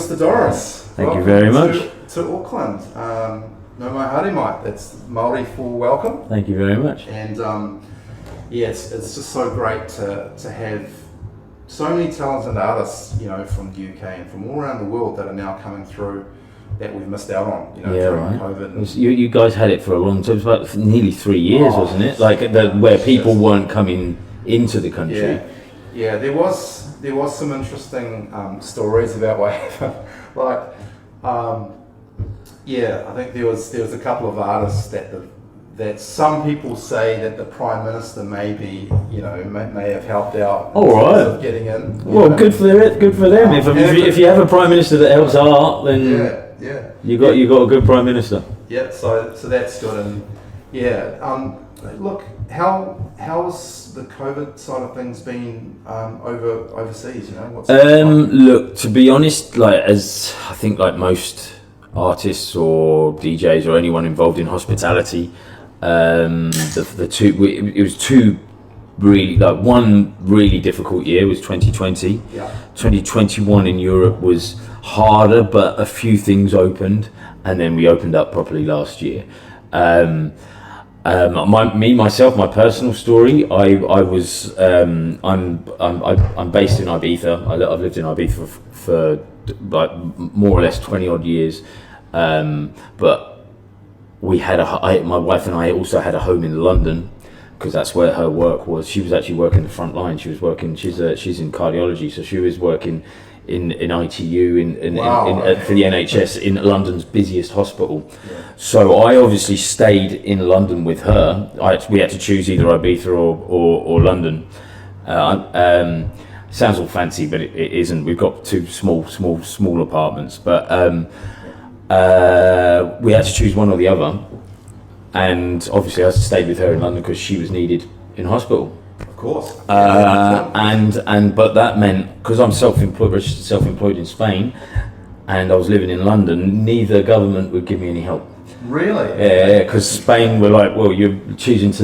Mr. Doris. Thank you very much. To Auckland. No mai haere mai. That's Māori for welcome. Thank you very much. And it's just so great to have so many talented artists, from the UK and from all around the world that are now coming through that we've missed out on, during COVID. You guys had it for a long time. It was about nearly 3 years, wasn't it? Like where people weren't coming into the country. Yeah. There was some interesting stories about what happened. I think there was a couple of artists that some people say that the Prime Minister may have helped out in terms of getting in. Well, good for them. If you have a Prime Minister that helps art, then you got a good Prime Minister. Yeah, so that's good. And look, how's the COVID side of things been overseas? Look, to be honest, as I think most artists or DJs or anyone involved in hospitality, it was two really one really difficult year was 2020. 2021 in Europe was harder, but a few things opened, and then we opened up properly last year. My personal story. I'm based in Ibiza. I've lived in Ibiza for more or less 20 odd years, but my wife and I also had a home in London because that's where her work was. She was actually working the front line. She's in cardiology, so she was working in ITU for the NHS in London's busiest hospital. So I obviously stayed in London with her. We had to choose either Ibiza or London. Sounds all fancy, but it isn't. We've got two small apartments, but we had to choose one or the other. And obviously I stayed with her in London because she was needed in hospital. Of course. But that meant, because I'm registered self-employed in Spain, and I was living in London, neither government would give me any help. Really? Yeah, because Spain were like, well, you're choosing to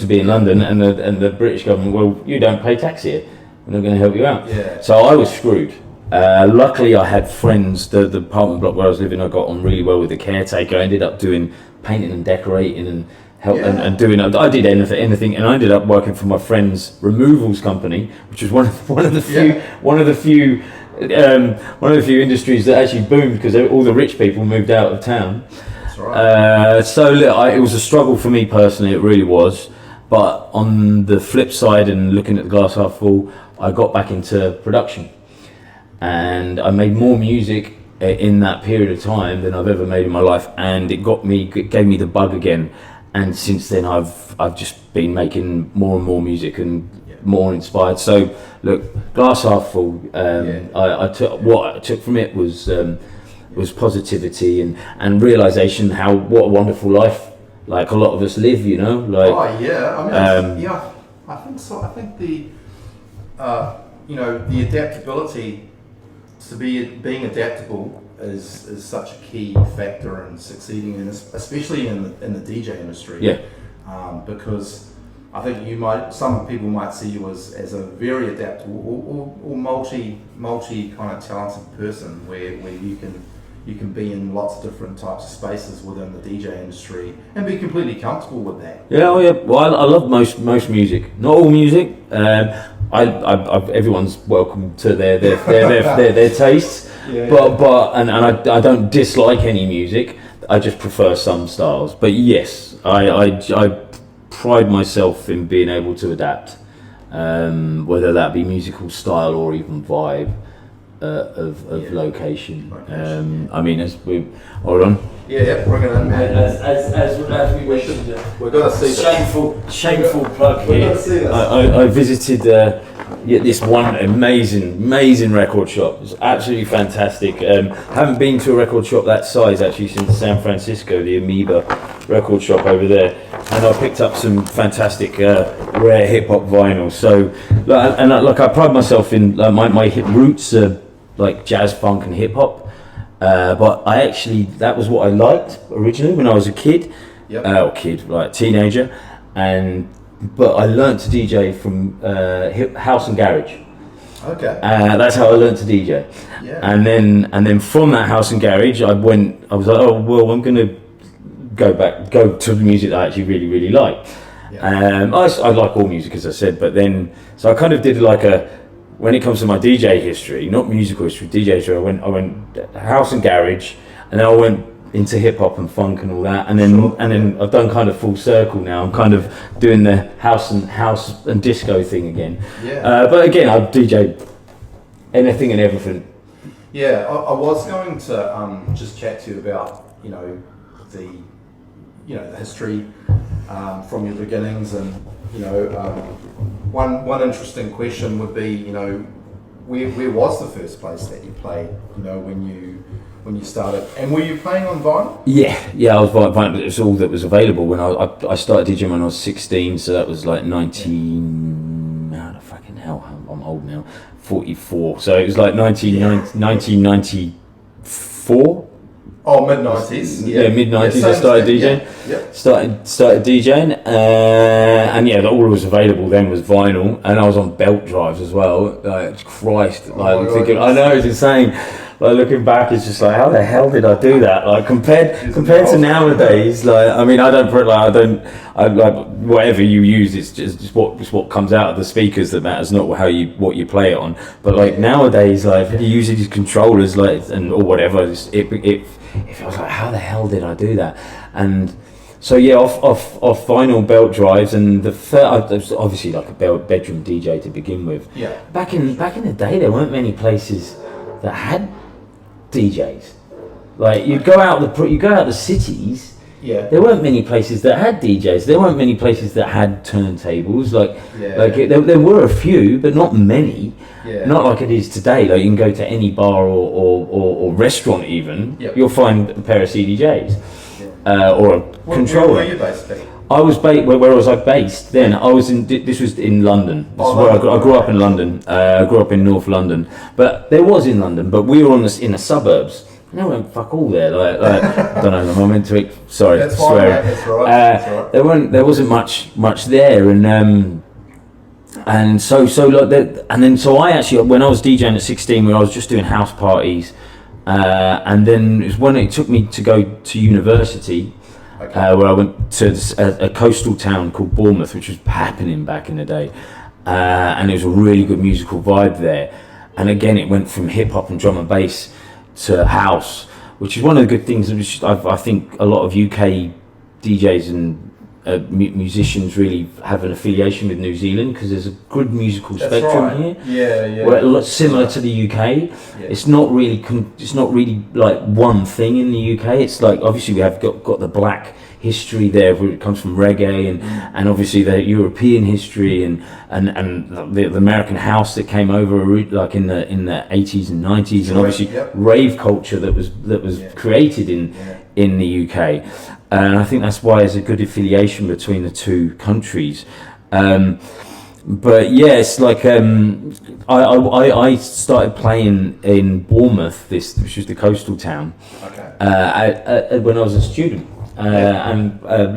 be in London, and the British government, well, you don't pay tax here, we're not going to help you out. Yeah. So I was screwed. Luckily, I had friends. The apartment block where I was living, I got on really well with the caretaker. I ended up doing painting and decorating and and doing. I did anything, and I ended up working for my friend's removals company, which was one of the few industries that actually boomed because all the rich people moved out of town. That's right. So look, it was a struggle for me personally. It really was. But on the flip side, and looking at the glass half full, I got back into production, and I made more music in that period of time than I've ever made in my life, and it gave me the bug again. And since then, I've just been making more and more music and more inspired. So look, glass half full. I took from it was positivity and realization what a wonderful life a lot of us live. I think so. I think the adaptability being adaptable is such a key factor in succeeding in this, especially in the DJ industry. Because I think some people might see you as a very adaptable or multi kind of talented person where you can be in lots of different types of spaces within the DJ industry and be completely comfortable with that. Well, I love most music, not all music. Everyone's welcome to their tastes, but I don't dislike any music. I just prefer some styles. But yes, I pride myself in being able to adapt, whether that be musical style or even vibe of location. As we hold on. Bring it in, man. As we wish. We're gonna see shameful plug here. I visited this one amazing record shop. It's absolutely fantastic. Haven't been to a record shop that size actually since San Francisco, the Amoeba record shop over there, and I picked up some fantastic rare hip hop vinyl. So, I pride myself in my hip roots are like jazz, funk, and hip hop. But that was what I liked originally when I was a kid, teenager, but I learnt to DJ from house and garage. Okay. That's how I learned to DJ. Yeah. And then from that house and garage, I was like, oh well, I'm gonna go to the music that I actually really really like. Yeah. I like all music, as I said, but then so I kind of did like when it comes to my DJ history, not musical history, DJ history, I went house and garage, and then I went into hip hop and funk and all that, and then I've done kind of full circle now. I'm kind of doing the house and disco thing again. Yeah. But again, I DJ anything and everything. Yeah, I was going to just chat to you about the history from your beginnings, and one interesting question would be where was the first place that you played when you started, and were you playing on vinyl? Yeah, I was vinyl, but it was all that was available when I started DJing when I was 16, so that was like 19. How the fucking hell? I'm old now. 44. So it was like 1994. Oh, mid-90s. Yeah, mid-90s. I started DJing. Yeah. Started DJing, and yeah, all that was available then was vinyl, and I was on belt drives as well. Like Christ, like thinking, I know it's insane. Like looking back, it's just like, how the hell did I do that? Like compared to nowadays, like I mean, I like whatever you use, it's just what comes out of the speakers that matters, not what you play it on. But like nowadays, like if you use these controllers, like or whatever, it feels like, how the hell did I do that? And so yeah, off vinyl belt drives, and I was obviously like a bedroom DJ to begin with. Yeah. Back in the day, there weren't many places that had DJs. Like you go out the cities. Yeah. There weren't many places that had DJs. There weren't many places that had turntables. There were a few, but not many. Yeah. Not like it is today. Like you can go to any bar or restaurant even. Yep. You'll find a pair of CDJs or a controller. Where were you based? I was where was I based then? I was this was in London. This is where I grew up in London. I grew up in North London, but there was in London, but we were in the suburbs. And I went fuck all there. Like I don't know. I'm into it. Sorry, That's swearing. fine, that's right. That's right. There wasn't much there, and so like that, and then so I actually, when I was DJing at 16, when I was just doing house parties, and then it was when it took me to go to university. Okay. Where I went to a coastal town called Bournemouth, which was happening back in the day, and it was a really good musical vibe there. And again, it went from hip hop and drum and bass to house, which is one of the good things. Which I think a lot of UK DJs and musicians really have an affiliation with New Zealand, because there's a good musical spectrum here. Yeah. Where a lot similar to the UK. Yeah. It's not really like one thing in the UK. It's like obviously we have got the black history there, where it comes from reggae, and obviously the European history and the American house that came over like in the 80s and 90s, and obviously rave culture that was created in the UK. And I think that's why there's a good affiliation between the two countries. But yeah, it's like I started playing in Bournemouth, which is the coastal town, when I was a student. And a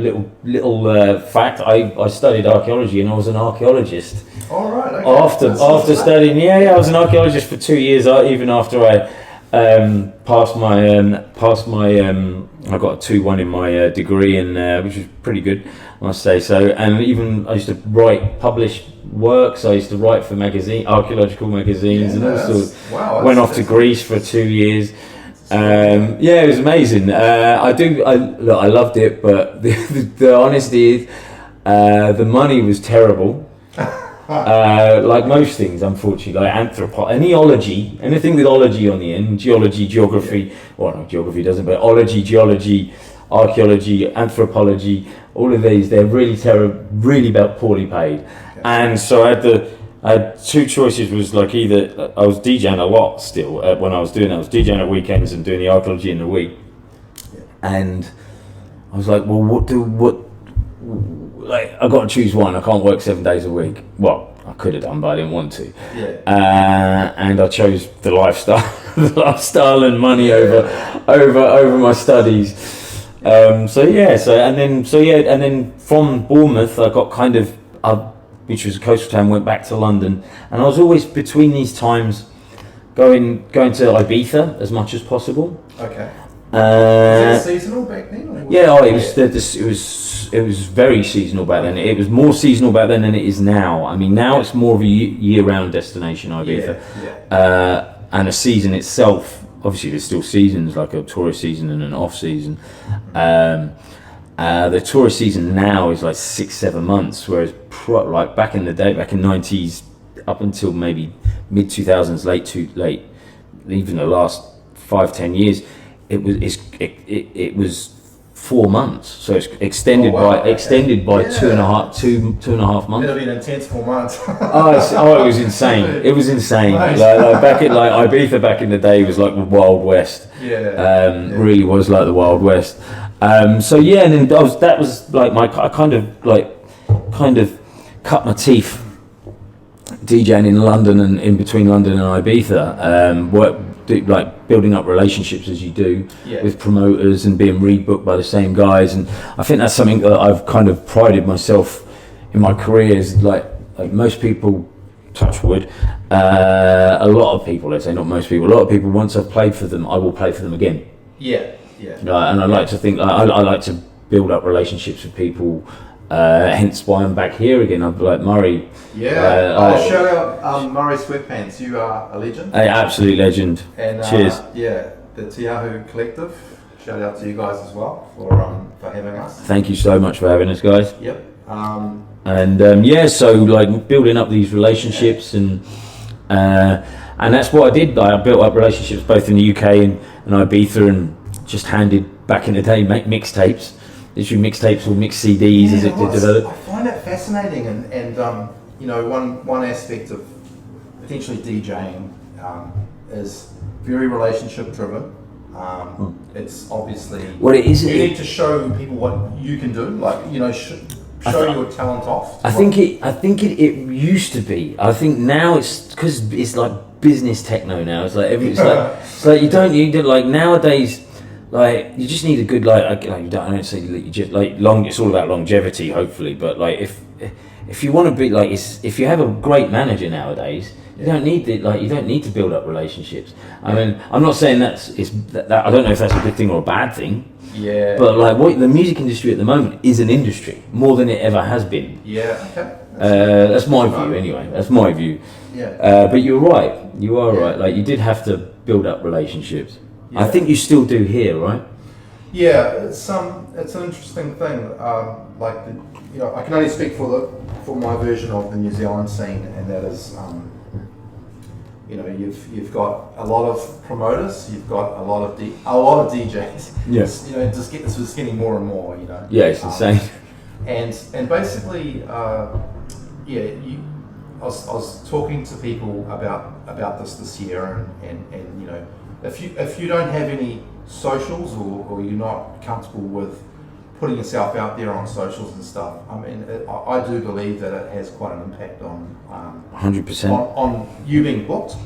little fact, I studied archaeology, and I was an archaeologist. All right. Okay. After studying, I was an archaeologist for 2 years. Even after I passed my I got a 2-1 in my degree, and which was pretty good, I must say so. And even I used to publish works. I used to write for archaeological magazines, and all sorts. Wow, went off to Greece for 2 years. It was amazing. I loved it, but the honesty is, the money was terrible. Like most things, unfortunately, like ology, anything with ology on the end, geology, geography, well, no, geography doesn't, but ology, geology, archaeology, anthropology, all of these, they're really terrible, really poorly paid. Okay. And so I had two choices. Was like either I was DJing a lot still when I was doing it. I was DJing at weekends and doing the archaeology in the week, and I was like, well, like I got to choose one. I can't work 7 days a week. Well, I could have done, but I didn't want to. Yeah. And I chose the lifestyle and money over my studies. And then from Bournemouth, I got kind of which was a coastal town, went back to London, and I was always between these times going to Ibiza as much as possible. Okay. Was it seasonal back then? Or It was very seasonal back then. It was more seasonal back then than it is now. I mean, now it's more of a year-round destination, Ibiza. And a season itself, obviously there's still seasons, like a tourist season and an off-season. The tourist season now is like 6-7 months, whereas like back in the day, back in 90s, up until maybe mid-2000s, late, even the last 5-10 years, it was 4 months, so it's extended by 2.5 months. It'll be an intense 4 months. It was insane. It was insane. Nice. Like back at Ibiza back in the day was like the Wild West. Really was like the Wild West. And then that was like I kind of cut my teeth DJing in London and in between London and Ibiza. Like building up relationships as you do with promoters and being rebooked by the same guys, and I think that's something that I've kind of prided myself in my career is like most people, touch wood, a lot of people, let's say not most people, a lot of people, once I've played for them, I will play for them again. And I like to think I like to build up relationships with people. Hence why I'm back here again. I'm like Murray. Shout out Murray Sweatpants. You are a legend. An absolute legend. And cheers. The Tiahu Collective. Shout out to you guys as well for having us. Thank you so much for having us, guys. Yep. So like building up these relationships and that's what I did. I built up relationships both in the UK and Ibiza, and just handed back in the day mixtapes. Literally mixtapes or mixed CDs as it developed. I find that fascinating, and one aspect of potentially DJing is very relationship driven. It's obviously it is. You need to show people what you can do, like show your talent off. I think it used to be. I think now it's because it's like business techno now. It's like it's like you don't need to, like nowadays. Like you just need a good I don't say long. It's all about longevity, hopefully. But like if you want to be like, if you have a great manager nowadays, you don't need to build up relationships. I mean, I'm not saying that I don't know if that's a good thing or a bad thing. Yeah. But like what the music industry at the moment is an industry more than it ever has been. Yeah. Okay. That's my view anyway. That's my view. Yeah. But you're right. You are right. Like you did have to build up relationships. Yeah. I think you still do here, right? Yeah, it's an interesting thing. I can only speak for my version of the New Zealand scene, and that is, you've got a lot of promoters, you've got a lot of DJs. Yes. It's just getting more and more. Yeah, it's insane. And basically, I was talking to people about this year, and if you don't have any socials or you're not comfortable with putting yourself out there on socials and stuff, I mean, I do believe that it has quite an impact on 100% on you being booked.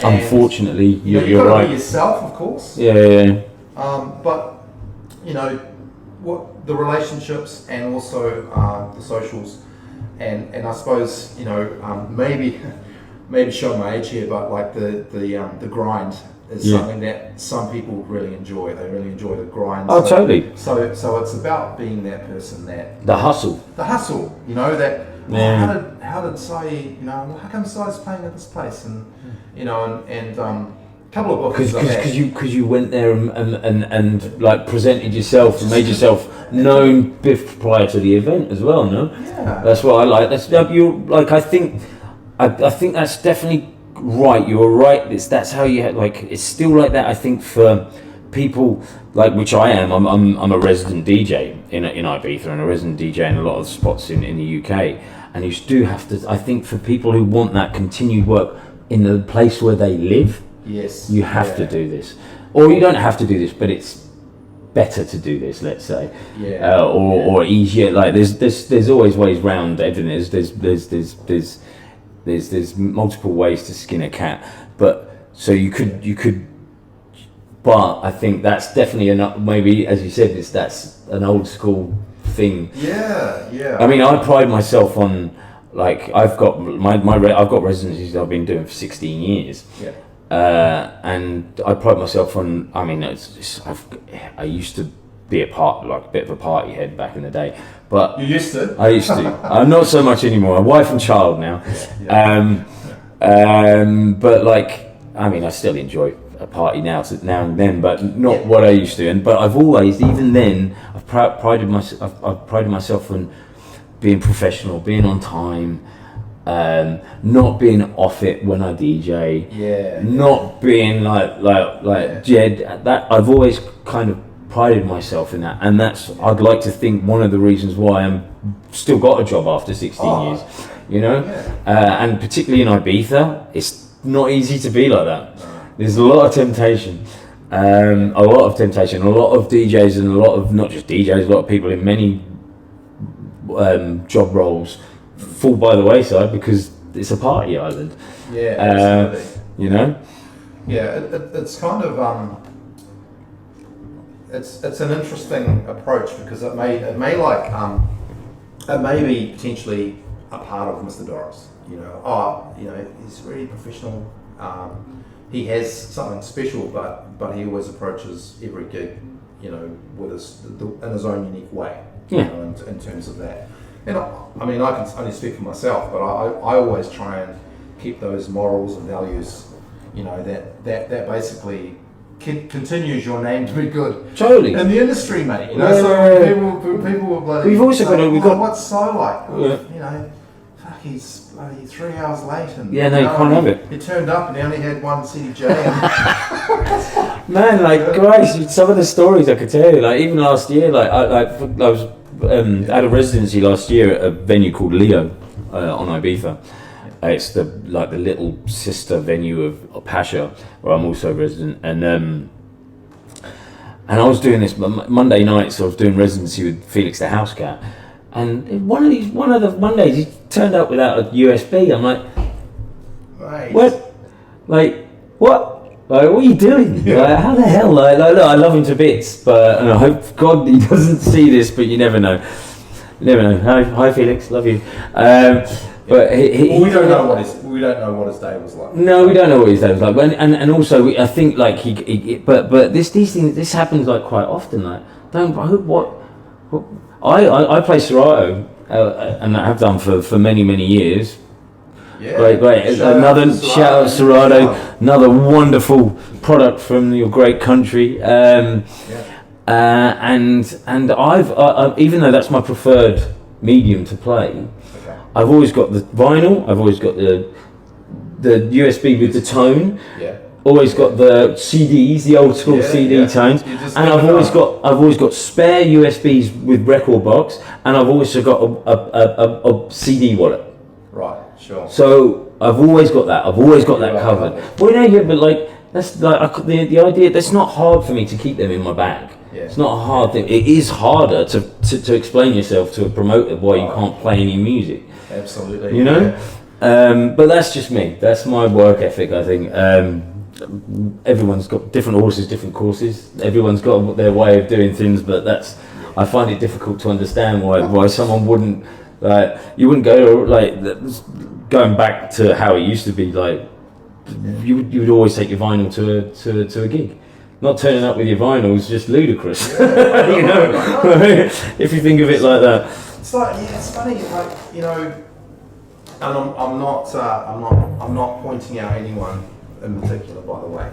Unfortunately, you've you're got to right. be yourself, of course. Yeah. But what the relationships and also the socials, and I suppose maybe show my age here, but like the grind is something that some people really enjoy. They really enjoy the grind. Oh, totally. So it's about being that person that the hustle. That how did Sai, how come Sai's playing at this place, and a couple of books because you went there and like presented yourself and made yourself known prior to the event as well. No, that's what I like. I think that's definitely right. You're right. That's how you it's still like that. I think for people like which I am. I'm a resident DJ in Ibiza and a resident DJ in a lot of spots in the UK. And you do have to. I think for people who want that continued work in the place where they live, you have to do this, or you don't have to do this, but it's better to do this. Let's say, or easier. Like there's always ways round everything. There's multiple ways to skin a cat, but so you could. But I think that's definitely maybe, as you said, that's an old school thing. Yeah. I mean, I pride myself on like I've got I've got residencies I've been doing for 16 years. Yeah. And I pride myself on. I mean, I used to be like a bit of a party head back in the day, but You used to. I used to. I'm not so much anymore. I'm wife and child now. Yeah. But like, I mean, I still enjoy a party now and then, but not what I used to. But I've always, even then, I've prided myself on being professional, being on time, not being off it when I DJ, not being like Jed. That I've always kind of prided myself in that, and that's I'd like to think one of the reasons why I'm still got a job after 16 years. You know, and particularly in Ibiza, it's not easy to be like that. There's a lot of temptation, a lot of DJs and a lot of not just DJs, a lot of people in many job roles fall by the wayside because it's a party island. Yeah, absolutely. You know. Yeah, it's kind of it's an interesting approach because it may be potentially a part of Mr. Doris. You know, he's really professional. He has something special, but he always approaches every gig, you know, with in his own unique way. Yeah. You know, in terms of that. And I mean, I can only speak for myself, but I always try and keep those morals and values, you know, that basically continues your name to be good. Totally. In the industry, mate. You know, so people will bloody. We've also got what's so like? Yeah. You know, fuck, he's bloody 3 hours late, and you can't have it. He turned up and he only had one CDJ. Man, like, guys, some of the stories I could tell you, like even last year, like I was had a residency last year at a venue called Leo on Ibiza. It's the little sister venue of Pasha, where I'm also resident, and I was doing this Monday nights. I was doing residency with Felix the House Cat, and one of the Mondays he turned up without a USB. I'm like, right. What? Like what? Like, what are you doing? Yeah. Like, how the hell? Like, look, I love him to bits, and I hope God he doesn't see this, but you never know. You never know. Hi Felix, love you. But we don't know what his day was like. No, we don't know what his day was like. And also, I think like but these things, this happens like quite often. Like, I play Serato, and I have done for many years. Yeah. Great. Another shout out Serato, another wonderful product from your great country. And I've even though that's my preferred medium to play, I've always got the vinyl. I've always got the USB with the tone. Yeah. Always got the CDs, the old school CD tones, and I've always got spare USBs with record box, and I've also got a CD wallet. Right. Sure. So I've always got that. I've always got that covered. Well, but like that's like the idea. That's not hard for me to keep them in my bag. Yeah. It's not a hard thing. It is harder to explain yourself to a promoter why you can't play any music. Absolutely. You know, but that's just me. That's my work ethic. I think everyone's got different horses, different courses. Everyone's got their way of doing things, but I find it difficult to understand why someone wouldn't. Like, you wouldn't go going back to how it used to be. Like, you would always take your vinyl to a gig. Not turning up with your vinyl is just ludicrous. You know, if you think of it like that. It's like it's funny. Like, you know, and I'm not pointing out anyone in particular, by the way.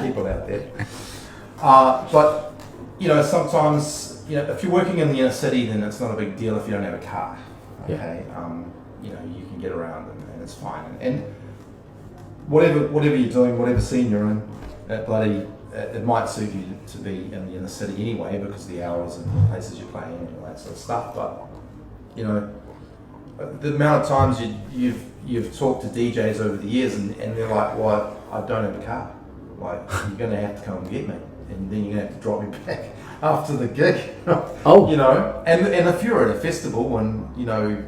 People out there. But you know, sometimes. You know, if you're working in the inner city, then it's not a big deal if you don't have a car. Okay, you know, you can get around and it's fine. And whatever you're doing, whatever scene you're in, it might suit you to be in the inner city anyway because of the hours and the places you're playing and all that sort of stuff. But you know, the amount of times you've talked to DJs over the years and they're like, "Well, I don't have a car. Like, you're going to have to come and get me, and then you're going to have to drop me back." After the gig, you know, and if you're at a festival and you know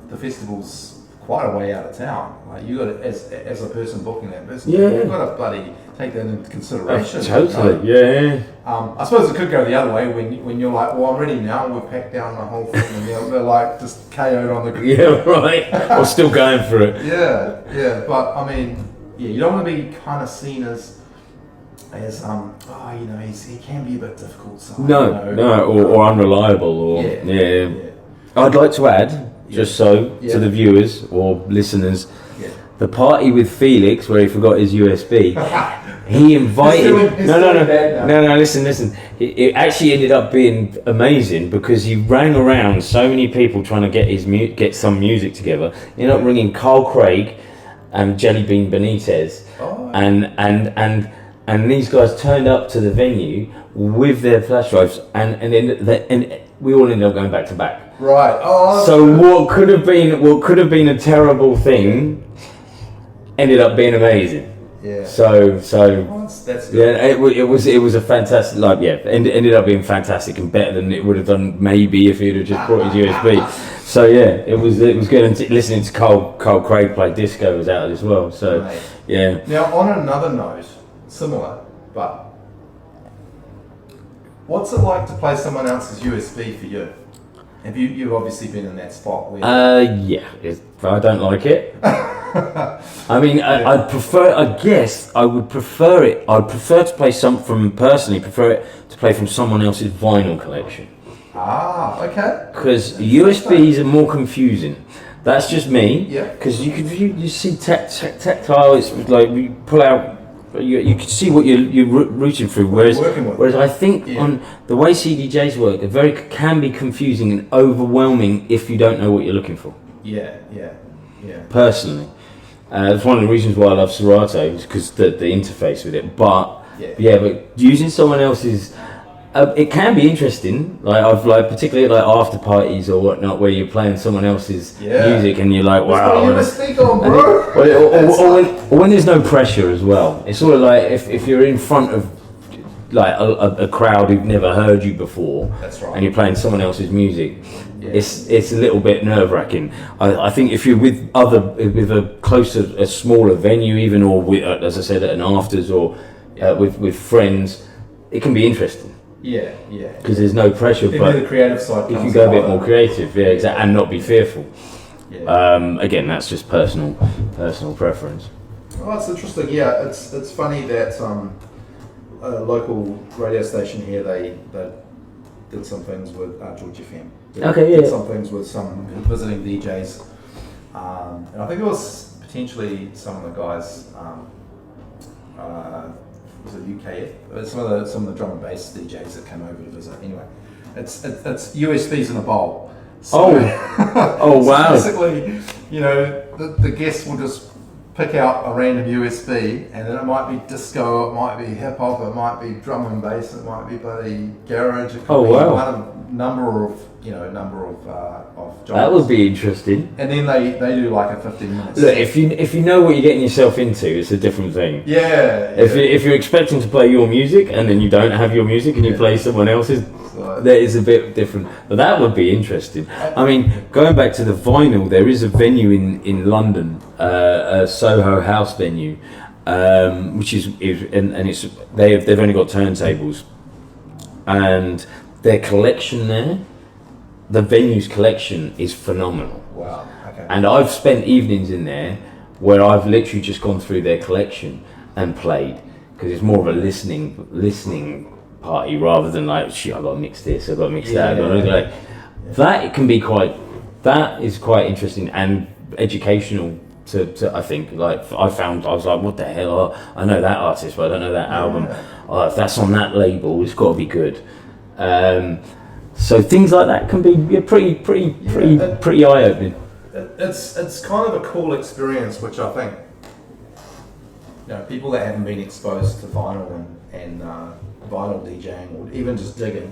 the festival's quite a way out of town. Like you got to, as a person booking that business, Yeah. you've got to bloody take that into consideration. Totally, yeah. I suppose it could go the other way when you're like, well, I'm ready now. We've packed down the whole thing, and they're like just KO'd on the. Yeah, right. Or still going for it. Yeah. But I mean, yeah, you don't want to be kind of seen as he can be a bit difficult. So, or unreliable, or yeah. I'd like to add, just to the viewers or listeners, the party with Felix where he forgot his USB. He invited. No. Listen. It actually ended up being amazing because he rang around so many people trying to get some music together. He ended up ringing Carl Craig and Jellybean Benitez, and these guys turned up to the venue with their flash drives, and we all ended up going back to back. Right. So what could have been a terrible thing ended up being amazing. Yeah. So that's good. it was a fantastic, ended up being fantastic and better than it would have done maybe if he'd have just brought his USB. So yeah, it was good. And listening to Carl Craig play disco was out as well. So right. Yeah. Now on another note, similar, but what's it like to play someone else's USB for you? You've obviously been in that spot where... I don't like it. I mean, I'd prefer, I guess, I would prefer it, I'd prefer to play prefer it to play from someone else's vinyl collection. Ah, okay. Because USBs are more confusing. That's just me. Yeah. Because you see tactile, it's like you pull out, you can see what you're rooting through. Whereas I think on the way CDJs work, can be confusing and overwhelming if you don't know what you're looking for. Yeah. Personally, it's one of the reasons why I love Serato, because the interface with it. But using someone else's, it can be interesting. Particularly after parties or whatnot, where you're playing someone else's music and you're like, wow. What you speak on, bro? Or when there's no pressure as well. It's sort of like if you're in front of a crowd who've never heard you before, that's right, and you're playing someone else's music. It's a little bit nerve-wracking. I think if you're with a smaller venue even, or with, as I said, at an afters or with friends, it can be interesting. Yeah. Because there's no pressure, but the creative side you can go a bit more creative, exactly, and not be fearful. Yeah. Again, that's just personal preference. Oh, that's interesting. Yeah, it's funny that a local radio station here they did some things with George FM. Did some things with some visiting DJs, and I think it was potentially some of the guys. Was it UKF? Some of the drum and bass DJs that came over to visit. Anyway, it's USBs in a bowl. So, wow! Basically, the guests will just pick out a random USB, and then it might be disco, it might be hip hop, it might be drum and bass, it might be bloody garage. It could be one number of genres. That would be interesting. And then they do like a 15 minutes. Look, if you know what you're getting yourself into, it's a different thing. Yeah. If you're expecting to play your music and then you don't have your music and you play someone else's, that is a bit different. But that would be interesting. I mean, going back to the vinyl, there is a venue in London, a Soho House venue, which is they've only got turntables, and their collection there. The venue's collection is phenomenal. Wow. Okay. And I've spent evenings in there where I've literally just gone through their collection and played, because it's more of a listening party rather than like, I got to mix this, I got to mix that. That is quite interesting and educational to I think. Like I was like, what the hell? I know that artist, but I don't know that album. If that's on that label, it's got to be good. So things like that can be pretty eye-opening. It's kind of a cool experience, which I think people that haven't been exposed to vinyl and vinyl DJing or even just digging,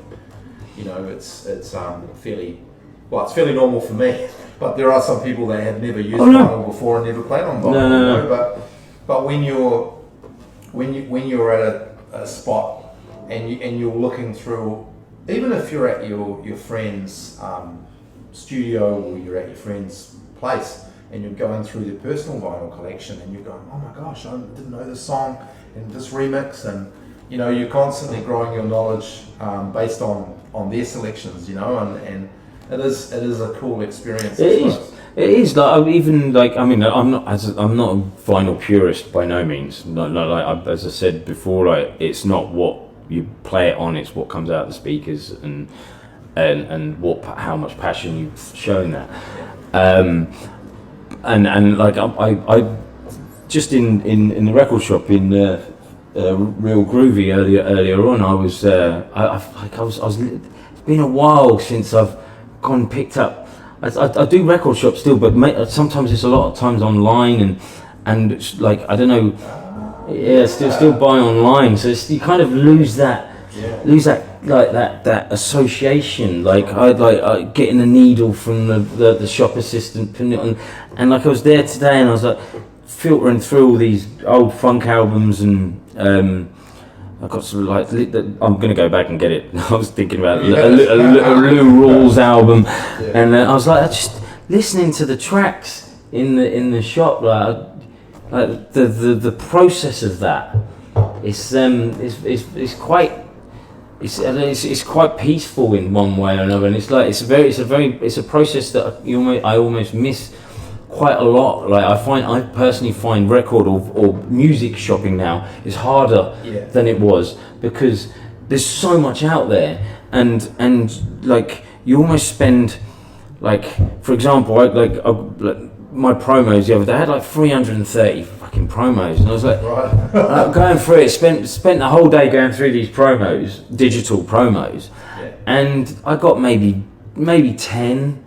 it's fairly normal for me. But there are some people that have never used vinyl before and never played on vinyl. No. But when you're at a spot and you're looking through. Even if you're at your friend's studio or you're at your friend's place and you're going through their personal vinyl collection, and you're going, oh my gosh, I didn't know this song and this remix, and you know, you're constantly growing your knowledge based on their selections, you know, and it is a cool experience. It is like even like I mean I'm not a vinyl purist by no means. Like as I said before, like it's not what you play it on; it's what comes out of the speakers and how much passion you've shown that. And like I just in the record shop in Real Groovy earlier on, I was it's been a while since I've gone and picked up. I do record shop still, but sometimes it's a lot of times online and it's like I don't know, still buy online. So you kind of lose that like that association. Like I getting a needle from the shop assistant, putting it on, and like I was there today and I was like filtering through all these old funk albums and. I got some like I'm gonna go back and get it. I was thinking about a Lou Rawls album, and I was like just listening to the tracks in the shop, like the process of that. It's quite peaceful in one way or another, and it's a process that I almost miss quite a lot. Like I personally find record or music shopping now is harder than it was because there's so much out there, and like you almost spend, like for example, my promos the other day I had like 330 fucking promos, and I was like going through it, spent the whole day going through these promos, digital promos, and I got maybe 10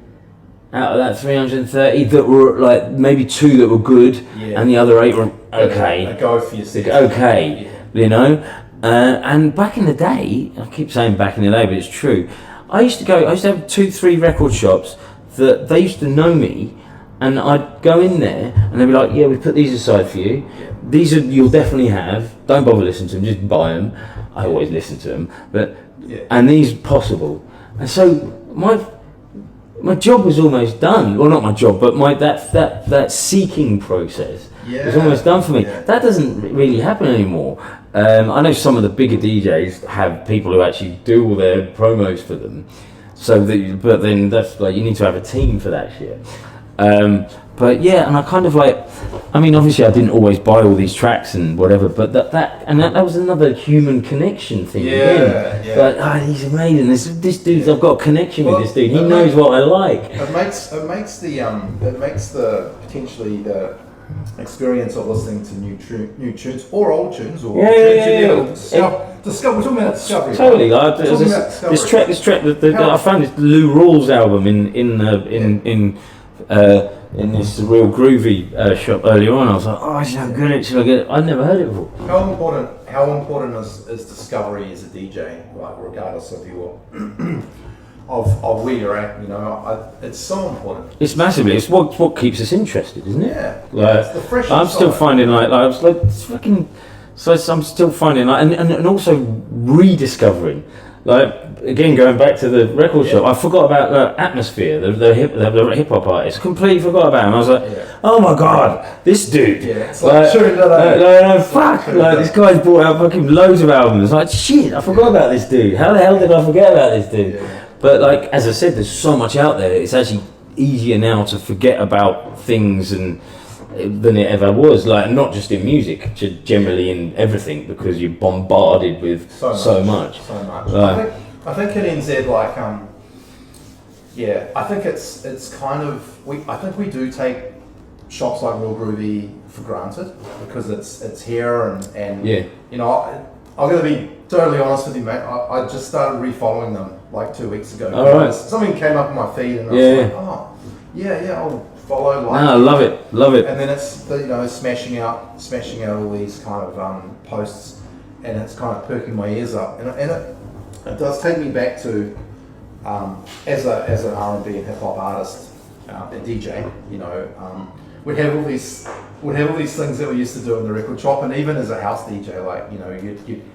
out of that 330 that were like maybe 2 that were good, and the other 8 were okay. Go for yourself. Okay, you know. And back in the day, I keep saying back in the day, but it's true. I used to have 2-3 record shops that they used to know me, and I'd go in there and they'd be like, "Yeah, we put these aside for you. These you'll definitely have. Don't bother listening to them, just buy them." I always listen to them, and these possible. And so my job was almost done. Well, not my job, but that seeking process was almost done for me. That doesn't really happen anymore. I know some of the bigger DJs have people who actually do all their promos for them. But then that's like you need to have a team for that shit. But yeah, and I kind of like, I mean, obviously I didn't always buy all these tracks and whatever, but that was another human connection thing again. Like, he's amazing. This dude, I've got a connection with this dude. He knows what I like. It makes the potentially the experience of listening to new tunes or old tunes or tunes you never discover. We're talking about discovery. Totally. Right? This track. I found this Lou Rawls album in this Real Groovy shop earlier on. I was like, oh, should I get it? Should I get it? I'd never heard it before. How important is discovery as a DJ, like regardless of your of where you're at? You know, it's so important. It's massively. It's what keeps us interested, isn't it? Yeah. Like, it's the fresh. I'm still finding like I was like it's fucking. So I'm still finding like and also rediscovering. Like again, going back to the record shop, I forgot about the Atmosphere, the hip hop artist. Completely forgot about him. I was like, oh my god, this dude. Yeah, it's like fuck. Like this guy's brought out fucking loads of albums. Like shit, I forgot about this dude. How the hell did I forget about this dude? Yeah. But like as I said, there's so much out there. It's actually easier now to forget about things than it ever was, like not just in music, generally in everything, because you're bombarded with so much. I think in NZ, like I think it's kind of I think we do take shops like Real Groovy for granted because it's here and you know, I'm gonna be totally honest with you, mate. I just started refollowing them like 2 weeks ago. Right. Something came up on my feed and I was like, oh I'll follow, like. No, love it. And then it's smashing out all these kind of posts, and it's kind of perking my ears up, and it does take me back to as an R&B and hip hop artist, a DJ. You know, we'd have all these things that we used to do in the record shop, and even as a house DJ, like you know,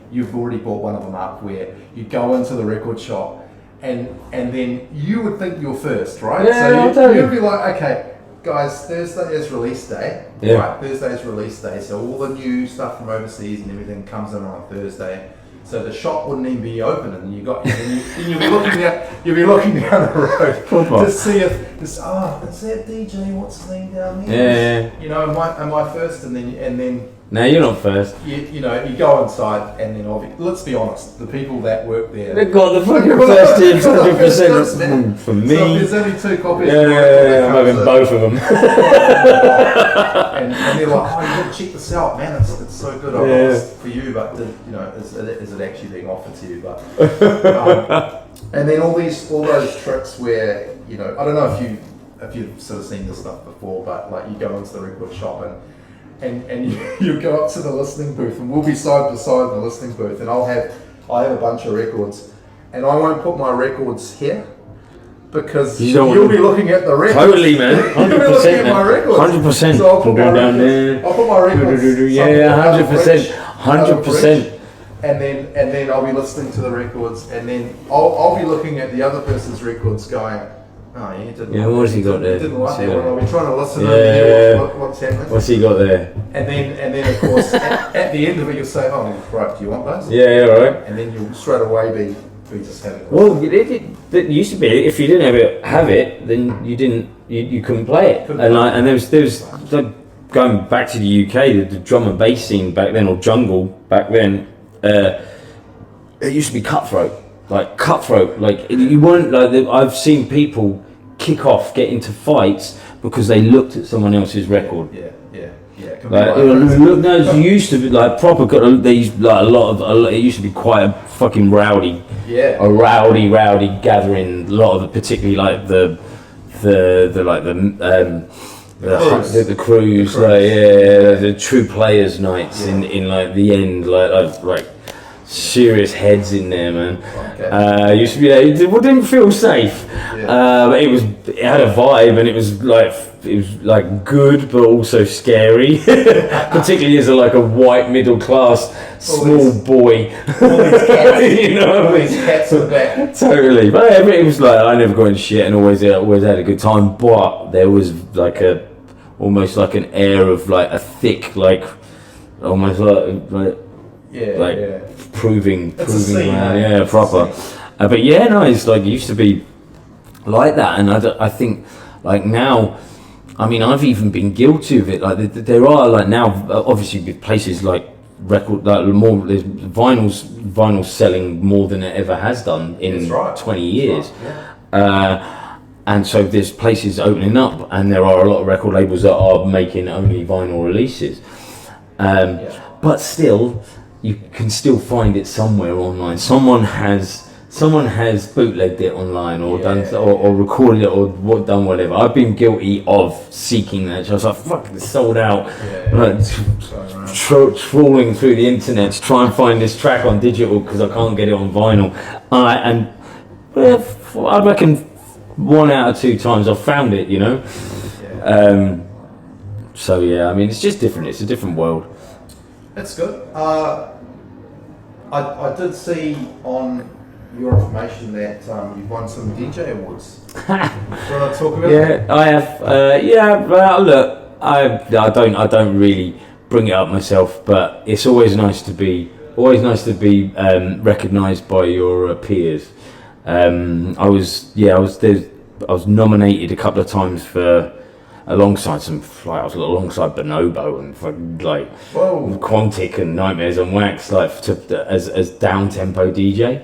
you've already brought one of them up where you go into the record shop, and then you would think you're first, right? Yeah, so you'd be like, okay. guys, Thursday is release day. Yeah. Right, Thursday is release day, so all the new stuff from overseas and everything comes in on a Thursday. So the shop wouldn't even be open, and you'll be looking down the road to see if is that DJ? What's his name down there? Yeah. You know, am I first? And then. No, you're not first. You go inside, and then let's be honest, the people that work there. They've got the fucking first dibs, 100% for me. So if there's only 2 copies. Yeah, I'm having both of them. and they're like, oh, you got to check this out, man. It's so good. It's for you, but is it actually being offered to you? But and then all those tricks where I don't know if you've sort of seen this stuff before, but like you go into the record shop and you go up to the listening booth, and we'll be side by side in the listening booth, and I have a bunch of records, and I won't put my records here because you'll be looking at the records. Totally, man. 100%. You'll be looking at my records. 100%. So I'll put my records. Yeah, 100%. 100%. And then I'll be listening to the records, and then I'll be looking at the other person's records, going, oh, yeah, what's he got there? Didn't like that one. I'll be trying to listen and hear what's happening. What's he got there? And then of course, at the end of it, you'll say, oh, right, do you want those? Yeah, right. And then you'll straight away be just having it. Well, it used to be, if you didn't have it, then you couldn't play it. And there was like, going back to the UK, the drum and bass scene back then, or jungle back then, it used to be cutthroat. Like you weren't like. I've seen people kick off, get into fights because they looked at someone else's record. Yeah. It used to be like proper. They used like a lot. It used to be quite a fucking rowdy. Yeah. A rowdy gathering. A lot of it, particularly like the cruise, the true players nights in like the end, like serious heads in there, man. Okay. Used to be it didn't feel safe, but it had a vibe, and it was like good but also scary, particularly as a white middle class small boy. All these cats, all these cats in the back. Totally, but it was like I never got into shit and always had a good time, but there was almost like an air of like a thick almost proving ground, proper. But it's like it used to be like that, and I think like now, I mean, I've even been guilty of it. Like there are like now, obviously with places like record, more there's vinyls selling more than it ever has done in 20 years. And so there's places opening up, and there are a lot of record labels that are making only vinyl releases. But still, you can still find it somewhere online. Someone has bootlegged it online, or or recorded it, or done whatever. I've been guilty of seeking that. So I was like, fuck, it's sold out. Trawling through the internet to try and find this track on digital because I can't get it on vinyl. I reckon 1 out of 2 times I've found it, So I mean, it's just different. It's a different world. That's good. I did see on your information that you've won some DJ awards. Do you want to talk about that? I have. Well, look, I don't really bring it up myself, but it's always nice to be recognised by your peers. I was nominated a couple of times for alongside alongside Bonobo and Quantic and Nightmares on Wax, as down tempo DJ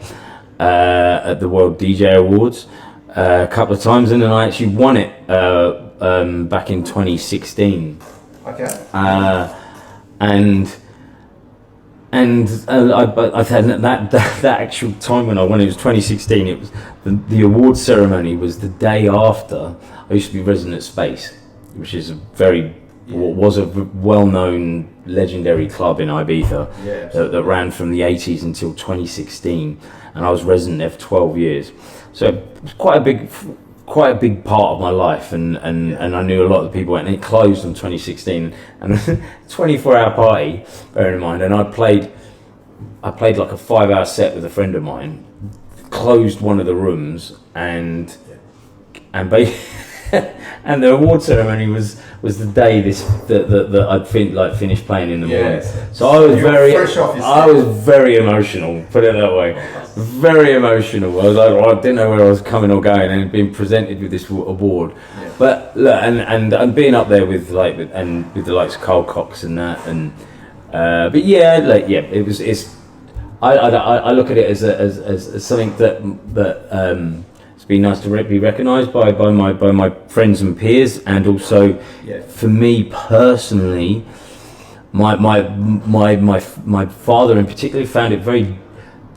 at the World DJ Awards a couple of times, and then I actually won it back in 2016. Okay. I had that actual time when I won it was 2016. It was the award ceremony was the day after I used to be resident at Space, which is was a well-known legendary club in Ibiza that ran from the 80s until 2016, and I was resident there for 12 years. So it was quite a big part of my life, and I knew a lot of the people, and it closed in 2016, and 24-hour party, bearing in mind, and I played like a 5-hour set with a friend of mine, closed one of the rooms, and and the award ceremony was the day that I'd finished playing in the morning. So I was very emotional. Put it that way, very emotional. I was like, I didn't know where I was coming or going, and being presented with this award. Yeah. But look, and being up there with the likes of Carl Cox and that, and but yeah, I look at it as something that it's been nice to be recognised by my friends and peers, and also for me personally, my father in particular found it very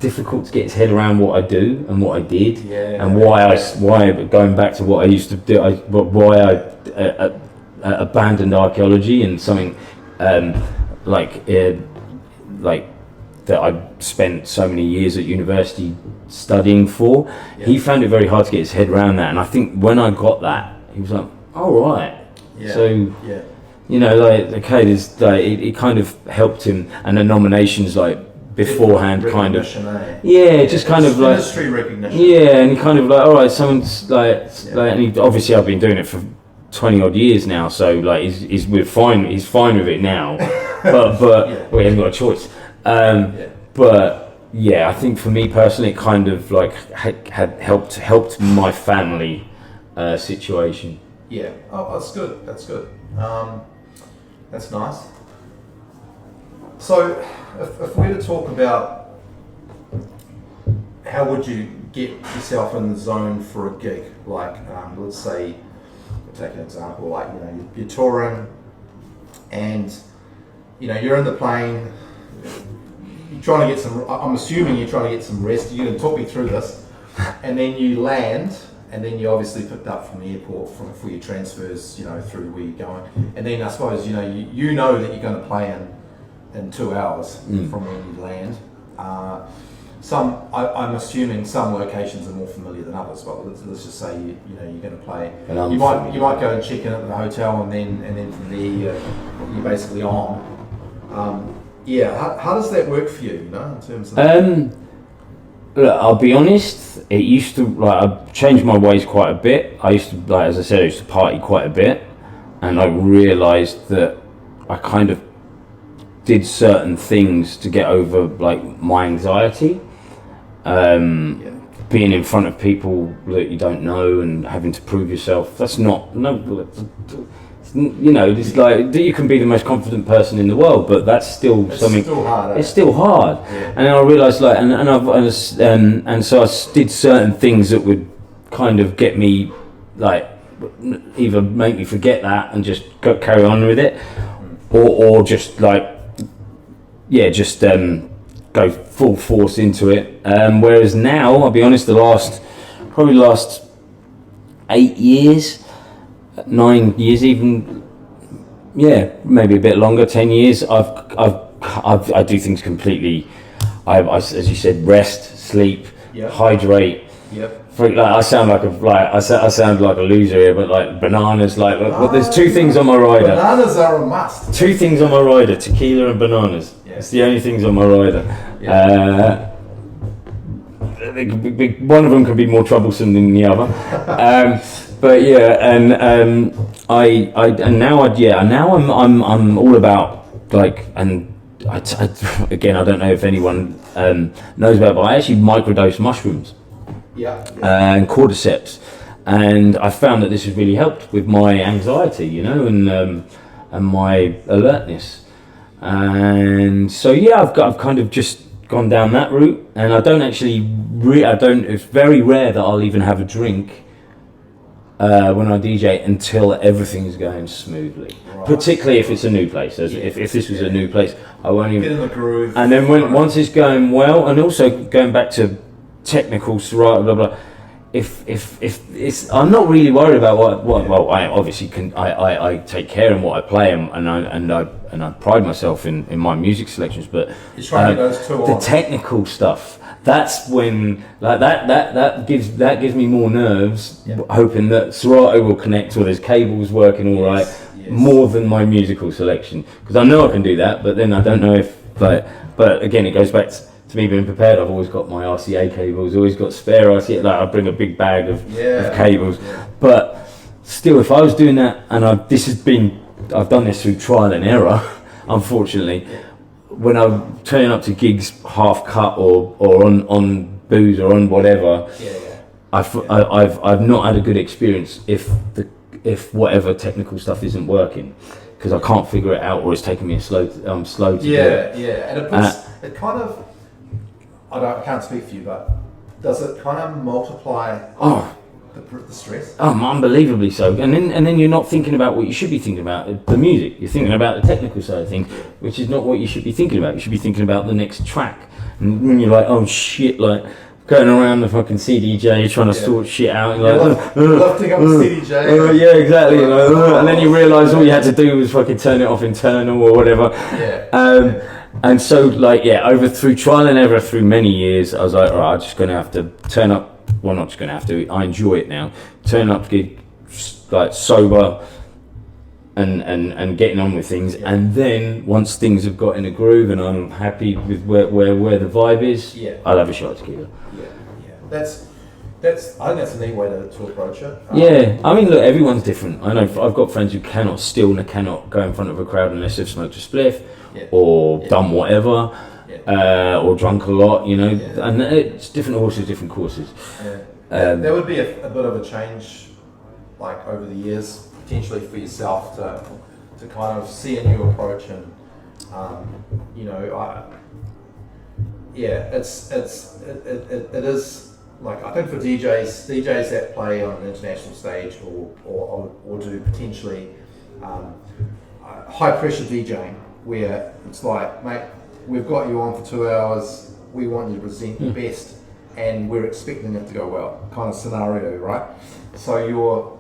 difficult to get his head around what I do and what I did, and why going back to what I used to do, why I abandoned archaeology and something like that I spent so many years at university studying for. He found it very hard to get his head around that, and I think when I got that, he was like, "All right." So you know, like, okay, there's like it kind of helped him, and the nominations beforehand kind of just kind of like industry recognition, and kind of like, all right, someone's like and obviously I've been doing it for 20 odd years now, so like he's fine with it now, but we haven't got a choice. But yeah, I think for me personally, it kind of like had helped my family situation. Yeah, that's good. That's nice. So, if we were to talk about how would you get yourself in the zone for a gig, like let's say, take an example, like you're touring, and you're in the plane. You're trying to get some. I'm assuming you're trying to get some rest. You're going to talk me through this, and then you land, and then you obviously picked up from the airport for your transfers, through where you're going, and then I suppose you know that you're going to play in 2 hours from when you land. I'm assuming some locations are more familiar than others, but let's just say you're going to play. You might go and check in at the hotel, and then from there you're basically on. How does that work for you? In terms of look, I'll be honest. It used to I've changed my ways quite a bit. I used to as I said, I used to party quite a bit, and I realised that I kind of did certain things to get over my anxiety. Being in front of people that you don't know and having to prove yourself. That's not it's like you can be the most confident person in the world, but that's still something. Still hard, it's still hard. Yeah. And then I realised and so I did certain things that would kind of get me either make me forget that and just carry on with it, or just go full force into it. Whereas now, I'll be honest, the last 8 years, 9 years, even maybe a bit longer, 10 years. I do things completely. I as you said, rest, sleep, hydrate. I sound like a loser here, but bananas. There's 2 things on my rider. Bananas are a must. 2 things on my rider: tequila and bananas. It's the only things on my rider. One of them can be more troublesome than the other. But now I'm all about again, I don't know if anyone knows about it, but I actually microdose mushrooms. And cordyceps, and I found that this has really helped with my anxiety, and my alertness. And so I've kind of just gone down that route, and I don't actually it's very rare that I'll even have a drink when I DJ until everything's going smoothly. Right. Particularly if it's a new place. If this was a new place, I won't even get in the groove. And then once it's going well, and also going back to technical blah blah. If it's, I'm not really worried about what. Well, I obviously can. I take care in what I play, and I pride myself in my music selections. But it's trying to get those 2 the technical stuff. That's when that gives me more nerves, hoping that Serato will connect or there's cables working all right, more than my musical selection, because I know I can do that. But then I don't know if but again, it goes back to me being prepared. I've always got my RCA cables, always got spare RCA. I bring a big bag of cables, but still, if I was doing that, and I've done this through trial and error, unfortunately. When I'm turning up to gigs half cut or on booze or on whatever, I've not had a good experience if whatever technical stuff isn't working, because I can't figure it out, or it's taking me slow to do it. And it puts, it kind of, I can't speak for you, but does it kind of multiply the stress? Unbelievably so. And then you're not thinking about what you should be thinking about, the music. You're thinking about the technical side of things, which is not what you should be thinking about. You should be thinking about the next track. And when you're like, oh shit, like going around the fucking CDJ trying to sort shit out, and lifting up the CDJ. Yeah, exactly. And then you realise all you had to do was fucking turn it off internal or whatever. And so, like, through trial and error through many years, I was like, all right, I'm just going to have to turn up. Well, not just going to have to. I enjoy it now. Turn up to gig, like sober, and getting on with things. And then once things have got in a groove and I'm happy with where the vibe is, I'll have a shot at tequila. That's. I think that's a neat way to approach it. I mean, look, everyone's different. I know I've got friends who cannot go in front of a crowd unless they've smoked a spliff or done whatever. Or drunk a lot, and it's different horses, different courses. There would be a bit of a change, like over the years, potentially for yourself to kind of see a new approach, and it is like, I think for DJs that play on an international stage or do potentially high pressure DJing, where it's like, mate, we've got you on for 2 hours, we want you to present your best, and we're expecting it to go well, kind of scenario, right? So you're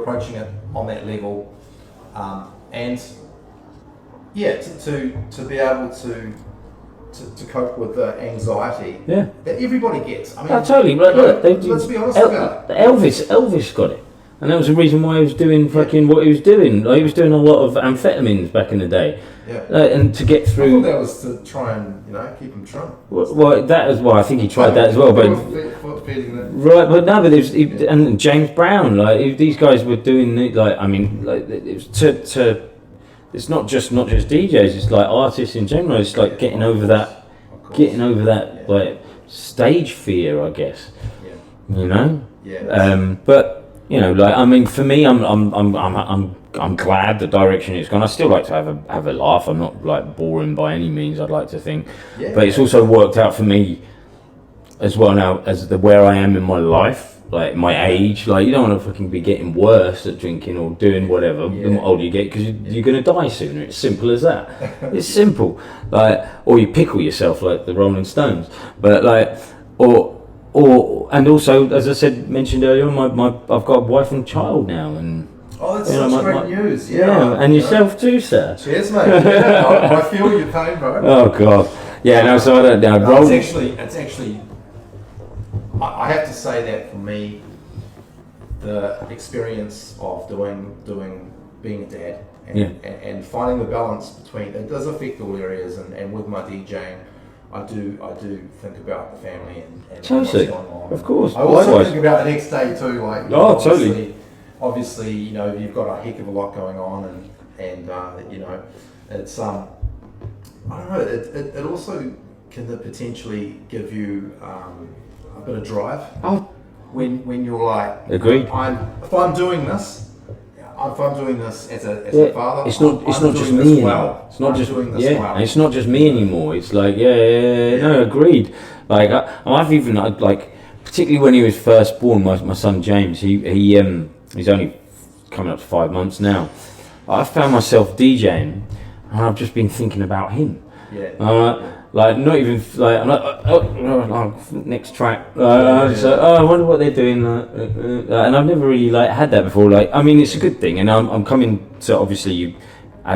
approaching it on that level, and to be able to cope with the anxiety that everybody gets. I mean, totally. Let's be honest about it. Elvis got it. And that was the reason why he was doing fucking what he was doing. Like, he was doing a lot of amphetamines back in the day. And to get through... I thought that was to try and, keep him drunk. Well, that as well. I think he tried that as well. But there's... And James Brown, these guys were doing, it was it's not just DJs, it's like artists in general. It's like getting over that, like, stage fear, I guess. But... for me, I'm glad the direction it's gone. I still like to have a laugh. I'm not like boring by any means, I'd like to think. But it's also worked out for me as well now as where I am in my life, like my age. Like, you don't want to fucking be getting worse at drinking or doing whatever the older you get, because you're going to die sooner. It's simple as that. It's simple. Or you pickle yourself like the Rolling Stones. But and also, as I mentioned earlier, I've got a wife and child now, and that's such great news. And yourself too, sir. Cheers, mate. I feel your pain, bro. Oh God, so I don't know. It's actually. I have to say that for me, the experience of being a dad and finding the balance between, it does affect all areas, and with my DJing. I do think about the family and what's going on. Of course. I also think about the next day too. Totally. Obviously, you've got a heck of a lot going on, and it's I don't know. It also can potentially give you a bit of drive. When you're like, agreed. If I'm doing this as a father, it's not just me anymore. It's not just and it's not just me anymore. It's like no, agreed. Like I've even particularly when he was first born, my son James, he's only coming up to 5 months now. I found myself DJing, and I've just been thinking about him. Not even I'm like, next track. I wonder what they're doing. And I've never really had that before. It's a good thing, and I'm coming to, obviously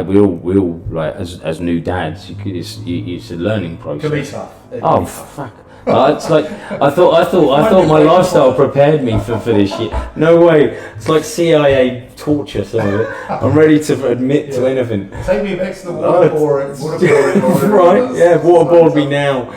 we all as new dads. It's a learning process. It can be tough. Fuck. It's like I thought my lifestyle prepared me for this shit. No way. It's like CIA torture. Some of it. I'm ready to admit to anything. Take me back to the waterboarding. Right? Yeah, waterboard me now.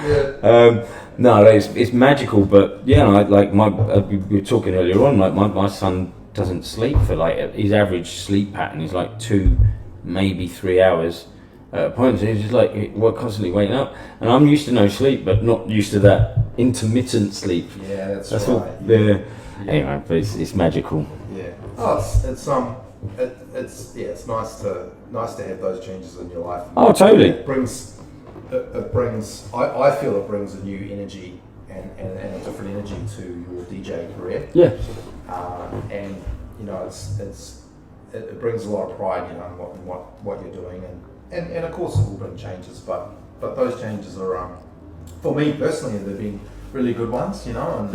No, it's magical, but yeah, like we were talking earlier on. Like my son doesn't sleep for like his average sleep pattern is like 2, maybe 3 hours at a point. So he's just like we're constantly waking up, and I'm used to no sleep, but not used to that intermittent sleep. Yeah, that's right. What, yeah. Anyway, but it's magical. Yeah. Oh, it's nice to have those changes in your life. Oh, totally. It brings. I feel it brings a new energy and a different energy to your DJ career. Yeah. And you know, it brings a lot of pride, you know, in what you're doing, and of course it will bring changes, but those changes are for me personally they've been really good ones, you know, and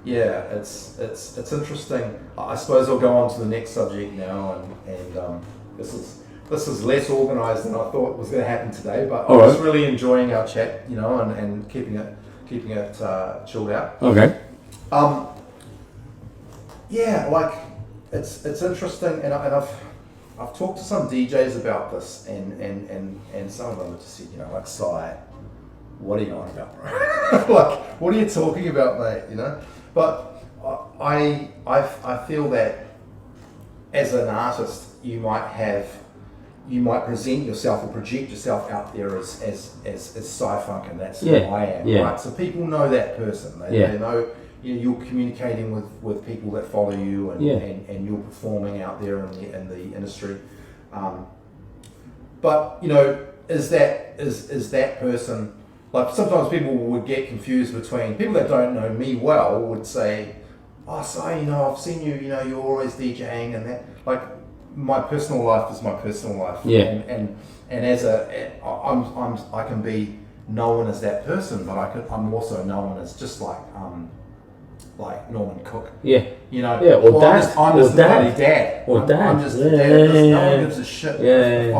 yeah, it's interesting. I suppose I'll go on to the next subject now, and this is less organised than I thought was going to happen today, but I was really enjoying our chat, you know, and keeping it chilled out. Okay. Yeah, like it's interesting, and I've talked to some DJs about this, and some of them have just said, you know, like, Si, what are you on about, bro? Like, what are you talking about, mate? You know, but I feel that as an artist, you might present yourself or project yourself out there as sci-funk, and that's who I am, right? So people know that person. They know, you know, you're communicating with people that follow you, and you're performing out there in the industry. But you know, is that person, like, sometimes people would get confused between people that don't know me well would say, oh, so, you know, I've seen you, you know, you're always DJing, and that, like, my personal life is my personal life, and as I can be known as that person, but I'm also known as just like Norman Cook, you know, or dad, I'm just the bloody dad, I'm just the dad. No one gives a shit if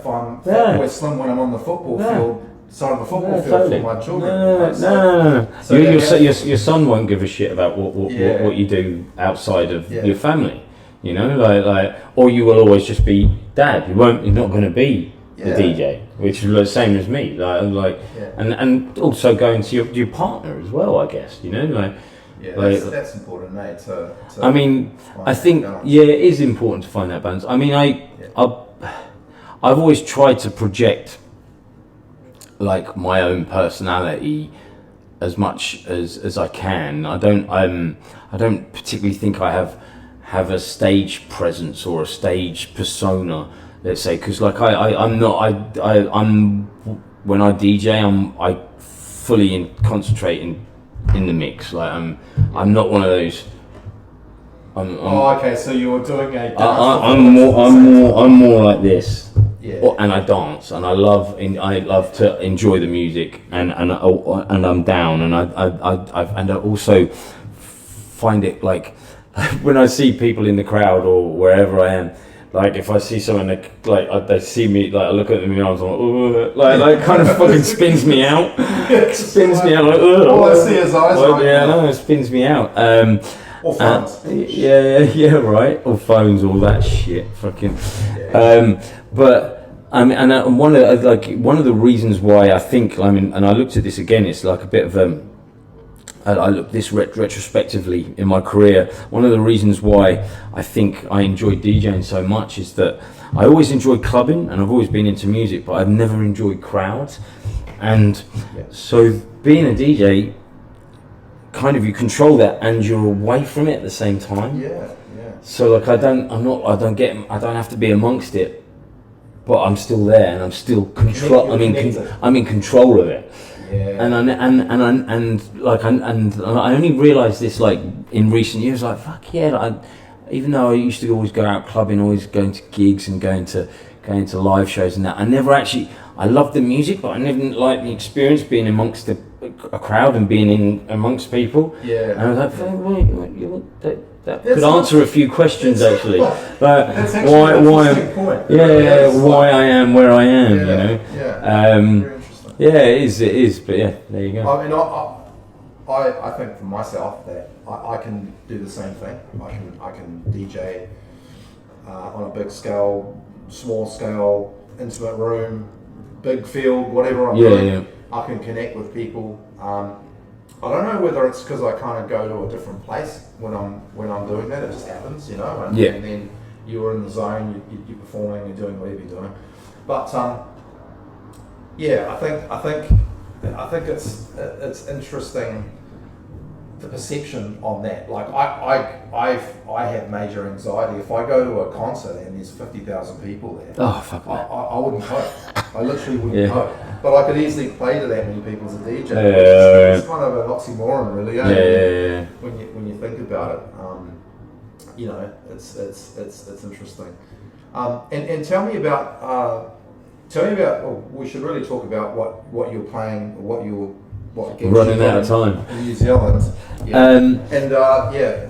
I'm fat boy slim when I'm on the football field, side of the football field for my children. No. So your son won't give a shit about what you do outside of your family. You know, like, or you will always just be dad. You're not going to be the DJ, which is the same as me. And also going to your partner as well, I guess. You know, that's important, mate. I mean, I think it is important to find that balance. I mean, I've always tried to project like my own personality as much as I can. I don't particularly think I have a stage presence or a stage persona, let's say, because like I'm when I DJ I fully concentrate in the mix. Like I'm not one of those. Okay, so you're doing a dance. I'm more like this. Yeah. And I dance, and I love to enjoy the music, and I'm down, and I also find it like when I see people in the crowd or wherever I am, like if I see someone like they see me, like I look at them and I'm like kind of fucking spins me out. Spins me out like all I see is eyes. It spins me out. Or phones. Right. Or phones, all that shit, fucking. But I mean, and one of the reasons why I think, I mean, and I looked at this again, it's like a bit of I looked this retrospectively in my career. One of the reasons why I think I enjoyed DJing so much is that I always enjoyed clubbing, and I've always been into music, but I've never enjoyed crowds. And so being a DJ, kind of, you control that and you're away from it at the same time. So like I don't have to be amongst it, but I'm still there, and I'm still I'm in control of it. And I only realised this like in recent years. Like fuck yeah! Even though I used to always go out clubbing, always going to gigs and going to live shows and that, I never actually. I loved the music, but I never liked the experience being amongst a crowd and being in amongst people. And I was like, that could answer a few questions actually. But why I am where I am, you know. It is, but there you go. I mean, I think for myself that I can do the same thing. I can DJ on a big scale, small scale, intimate room, big field, whatever I'm doing. I can connect with people. I don't know whether it's because I kind of go to a different place when I'm doing that. It just happens, you know. And then you're in the zone. You're performing. You're doing whatever you're doing. But I think it's interesting, the perception on that. Like I have major anxiety if I go to a concert and there's 50,000 people there. Oh fuck that. I wouldn't cope. I literally wouldn't cope. But I could easily play to that many people as a DJ. It's kind of an oxymoron, really. When you think about it, you know, it's interesting. And tell me about. We should really talk about what you're playing, what gigs running you're out of time in New Zealand.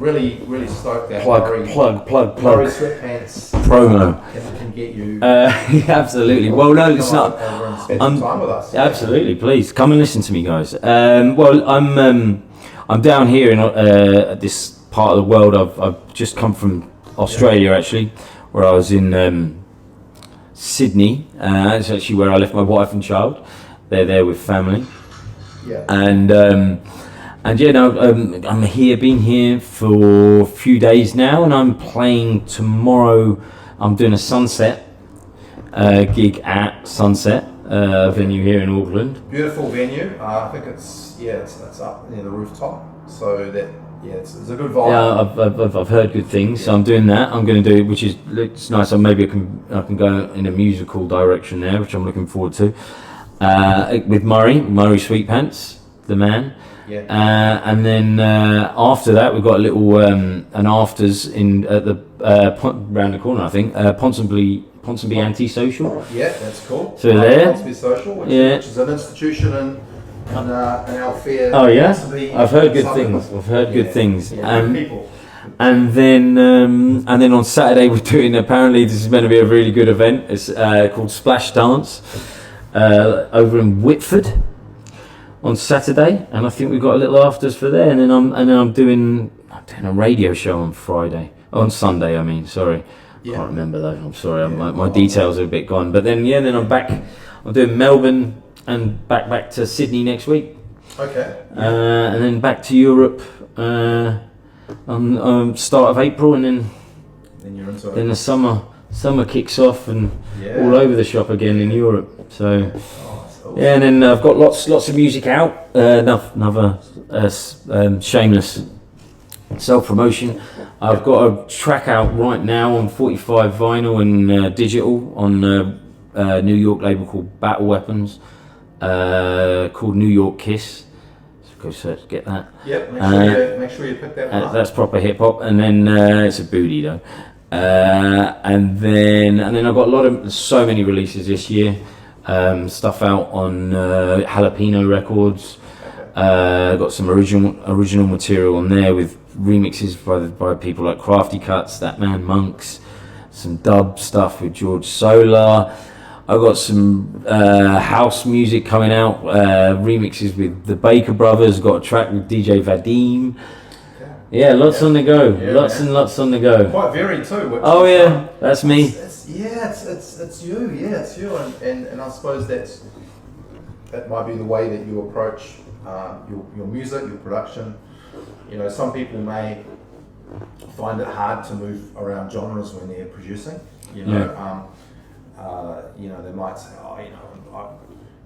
Really stoked that plug Murray Sweatpants promo can get you. Absolutely. Well, no, it's not. Spend some time with us. Absolutely, please come and listen to me, guys. I'm down here in this part of the world. I've just come from Australia, actually, where I was in Sydney. It's actually where I left my wife and child. They're there with family. Yeah. And I'm here, been here for a few days now, and I'm playing tomorrow. I'm doing a Sunset gig at Sunset venue here in Auckland. Beautiful venue. I think it's up near the rooftop, so that it's a good vibe. Yeah, I've heard good things, so I'm doing that. I'm going to do, which is looks nice. So maybe I can go in a musical direction there, which I'm looking forward to. With Murray Sweetpants, the man. Yeah. And then after that, we've got a little an afters in at the round the corner, I think. Ponsonby Antisocial. Yeah, that's cool. So there. Ponsonby Social, which is an institution in our fair. Oh yeah, Ponsonby I've heard good suburb. things. I've heard good things. Yeah, people. And then on Saturday we're doing. Apparently, this is going to be a really good event. It's called Splash Dance over in Whitford on Saturday, and I think we've got a little afters for there. And then I'm doing a radio show on Sunday. I mean, sorry. Yeah. Can't remember though. I'm sorry. My details are a bit gone. But then I'm back. I'm doing Melbourne and back to Sydney next week. Okay. And then back to Europe on start of April, and then you're into it. Then the summer kicks off and all over the shop again in Europe. So awesome. and then I've got lots of music out. Another shameless self-promotion. I've got a track out right now on 45 vinyl and digital on a New York label called Battle Weapons, called New York Kiss. So go search, get that. Yep, make sure you pick that one up. That's proper hip hop, and then it's a booty though. And then I've got so many releases this year. Stuff out on Jalapeno Records. Got some original material on there with remixes by people like Crafty Cuts, That Man Monks, some dub stuff with George Solar. I've got some house music coming out, remixes with the Baker Brothers. Got a track with DJ Vadim. Yeah, lots on the go. Lots and lots on the go. Quite varied too. Oh yeah, that's me. It's you. Yeah, it's you. And I suppose that might be the way that you approach your music, your production. You know, some people may find it hard to move around genres when they're producing. You know, they might say,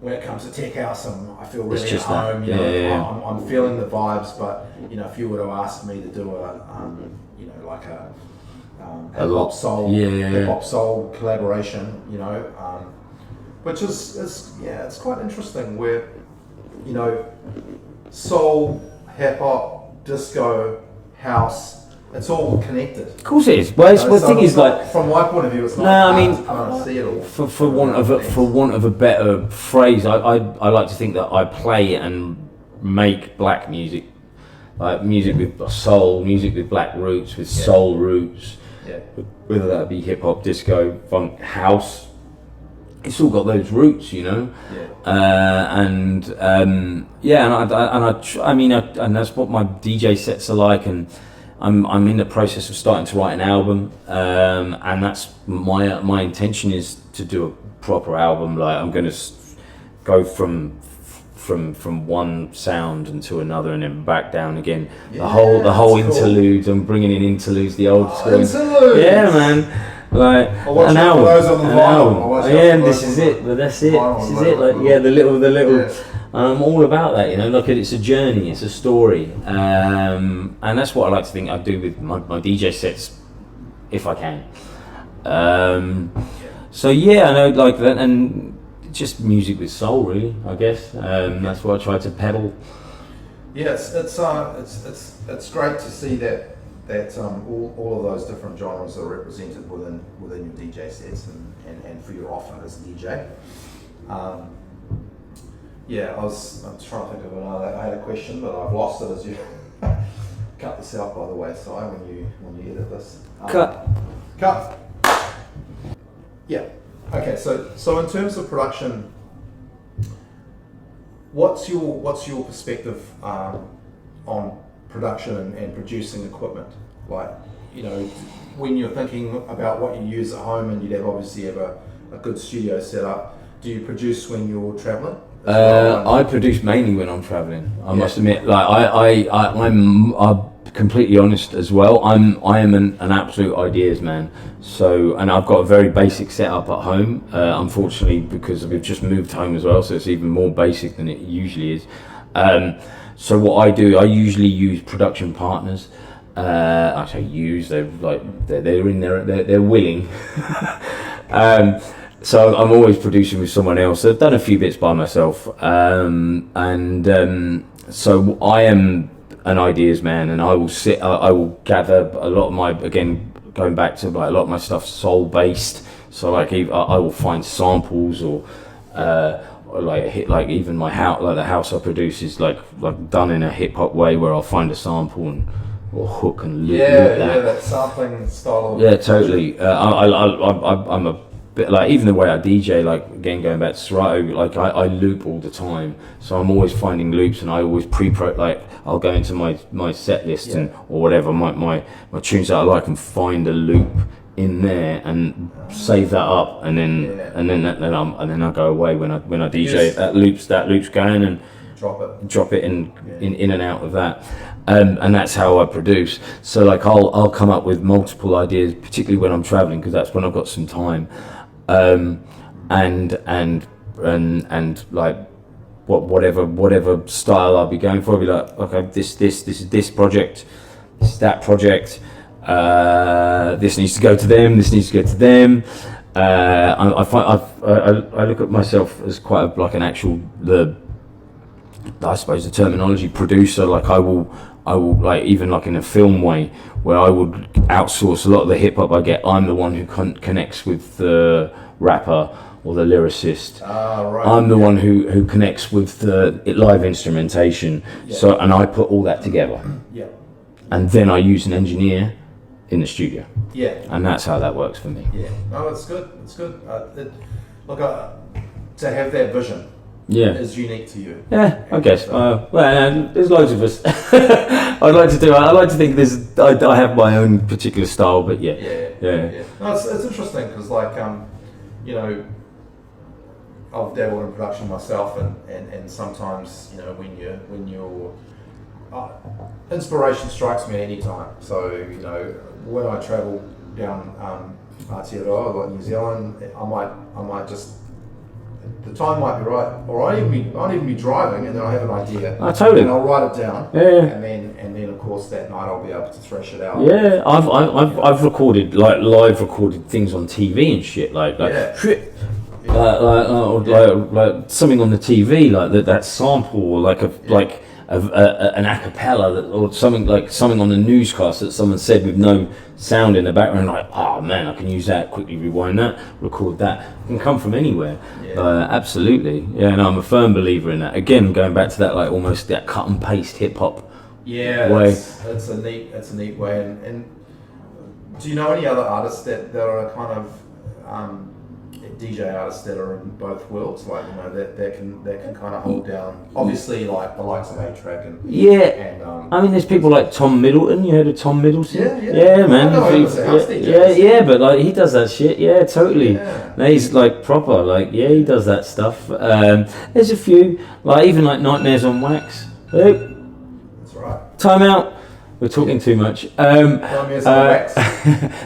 when it comes to tech house, I feel really at home. I'm feeling the vibes. But if you were to ask me to do a hip hop soul collaboration, which is it's quite interesting. Where soul, hip hop, disco, house, it's all connected. Of course it is. Well, the thing is, from my point of view, it's not hard to kind of see it all. For want of a better phrase, I like to think that I play and make black music, like music with soul, music with black roots, with soul roots, whether that be hip hop, disco, funk, house. It's all got those roots, and that's what my DJ sets are like, and I'm in the process of starting to write an album, and that's my intention is to do a proper album. Like I'm going to go from from one sound into another and then back down again. Yeah, the whole cool. interludes. I'm bringing in interludes, the old school. Interludes. Yeah, man. Like an album. And this is it. But that's it. This is it. Like the little. Yeah. I'm all about that, Look, it's a journey, it's a story, and that's what I like to think I do with my DJ sets, if I can. So yeah, I know, like that, and just music with soul, really. I guess that's what I try to peddle. Yeah, it's great to see that all of those different genres are represented within your DJ sets and for your offer as a DJ. I'm trying to think of another. I had a question, but I've lost it as you cut this out, by the way, Si, when you edit this. Cut. Yeah. Okay. So in terms of production, what's your perspective on production and producing equipment? Like, when you're thinking about what you use at home, and you'd obviously have a good studio set up. Do you produce when you're traveling? I produce mainly when I'm traveling. I must admit, like I'm completely honest as well. I am an absolute ideas man. So, and I've got a very basic setup at home. Unfortunately, because we've just moved home as well, so it's even more basic than it usually is. So what I do, I usually use production partners. I say use. They're in there. They're willing. So I'm always producing with someone else. I've done a few bits by myself, so I am an ideas man, and I will gather a lot of my, again, going back to like a lot of my stuff soul based. So like I will find samples or even my house, like the house I produce is like done in a hip hop way, where I'll find a sample or hook and loop that sampling style. Yeah, totally. I'm a bit like, even the way I DJ, like again going back to Serato, like I loop all the time, so I'm always finding loops, and I always like I'll go into my set list or whatever my tunes that I like, and find a loop in there and save that up, and then I go away when I DJ. That loop's going, and drop it in and out of that. And that's how I produce. So like I'll come up with multiple ideas, particularly when I'm traveling, because that's when I've got some time. And like whatever style I'll be going for, I'll be like, okay, this is this project, this is that project. This needs to go to them. This needs to go to them. I look at myself as quite like an actual I suppose the terminology producer. Like I will like, even like in a film way, where I would outsource a lot of the hip hop I get. I'm the one who connects with the rapper or the lyricist. Right. I'm the one who connects with the live instrumentation. So, and I put all that together. Yeah. And then I use an engineer in the studio. Yeah. And that's how that works for me. Yeah. No, it's good. It's good. To have that vision. Yeah, is unique to you. Yeah, I guess. There's loads of us. I like to think I have my own particular style, but yeah. No, it's interesting because I've dabbled in production myself, and sometimes when you're inspiration strikes me at any time. So when I travel down Aotearoa or New Zealand, I might just. The time might be right, or I might even be driving, and then I have an idea. Totally. And I'll write it down. Yeah. And then of course that night I'll be able to thresh it out. Yeah, I've recorded like live recorded things on TV and shit like shit. Like something on the TV, like that sample, or like an acapella, or something on the newscast that someone said with no sound in the background. Like, oh man, I can use that. Quickly rewind that, record that. It can come from anywhere. Absolutely. Yeah, and I'm a firm believer in that. Again, going back to that, like almost that cut and paste hip hop. Yeah, way. It's a neat way. And do you know any other artists that are kind of DJ artists that are in both worlds, like that can kind of hold down. Obviously, like the likes of A-Track and I mean, there's people like Tom Middleton. You heard of Tom Middleton? Yeah, man. But like he does that shit. Yeah, totally. Yeah. No, he's like proper. Like he does that stuff. There's a few, like even like Nightmares on Wax. That's right. Time out. We're talking too much. Nightmares on Wax.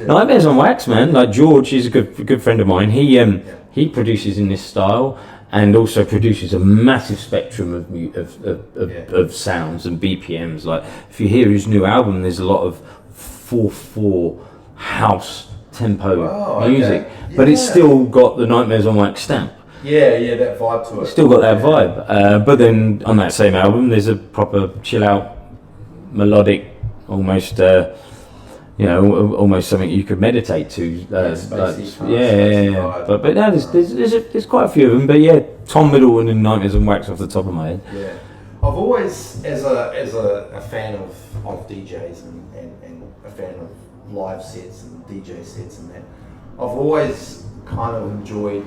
Nightmares on Wax, man. Like George, he's a good friend of mine. He produces in this style and also produces a massive spectrum of sounds and BPMs. Like if you hear his new album, there's a lot of 4/4 house tempo music, but it's still got the Nightmares on Wax stamp. Yeah, that vibe to it. Still got that vibe. But then on that same album, there's a proper chill out, melodic, almost almost something you could meditate to. But no, there's quite a few of them. But yeah, Tom Middleton and Nightmares on Wax off the top of my head. Yeah, I've always, as a fan of DJs and a fan of live sets and DJ sets and that, I've always kind of enjoyed.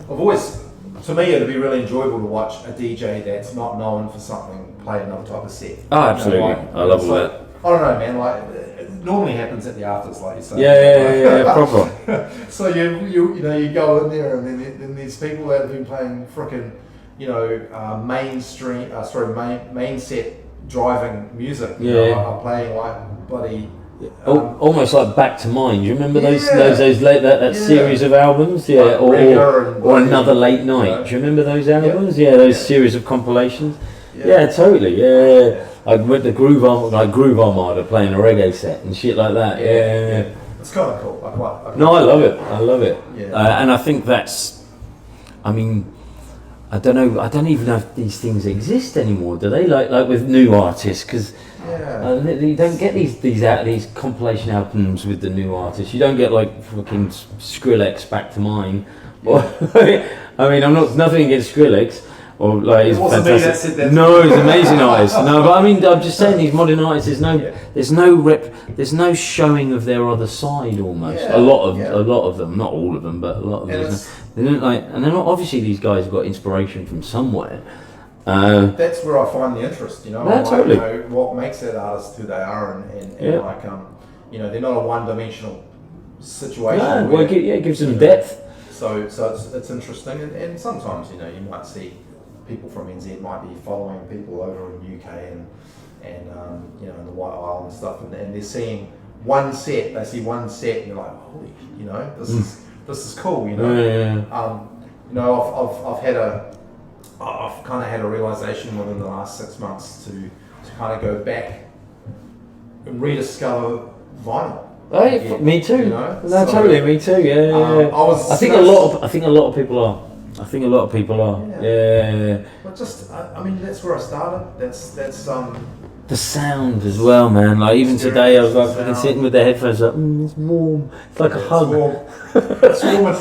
To me, it'd be really enjoyable to watch a DJ that's not known for something play another type of set. Oh, absolutely. I love all that. I don't know, man. Like, it normally happens at the afters, like you say. Yeah, proper. So you go in there, and then there's people that have been playing frickin', main set driving music. Are playing like bloody. Almost like Back to Mind. You remember those series of albums? Yeah, like or Another Late Night. Do you remember those albums? Yeah, those series of compilations. Yeah, totally. Yeah. Like with the Groove Armada playing a reggae set and shit like that. Yeah. It's kind of cool. I love it. Yeah. And I think that's. I mean, I don't know. I don't even know if these things exist anymore. Do they? Like with new artists, because. You don't get these compilation albums with the new artists. You don't get like fucking Skrillex Back to Mine. Or, I mean, nothing against Skrillex. Or like he's fantastic. No, he's an amazing artist. No, but I mean, I'm just saying these modern artists. There's no showing of their other side almost. A lot of them, not all of them, but a lot of them. They don't and they're not. Obviously, these guys have got inspiration from somewhere. That's where I find the interest, totally. What makes that artist who they are, and they're not a one-dimensional situation. No, it gives them depth. So it's interesting, and sometimes you might see people from NZ might be following people over in UK and in the White Isle and stuff, and they're seeing one set. They see one set, and you're like, holy, this is cool, I've kind of had a realization within the last 6 months to kind of go back and rediscover vinyl. Hey, me too. Totally, me too. Yeah. I think a lot of people are. Yeah. But just, I mean, that's where I started. That's the sound as well, man. Like even today, I was like fucking sitting with the headphones up. It's warm. It's like a hug. It's warm.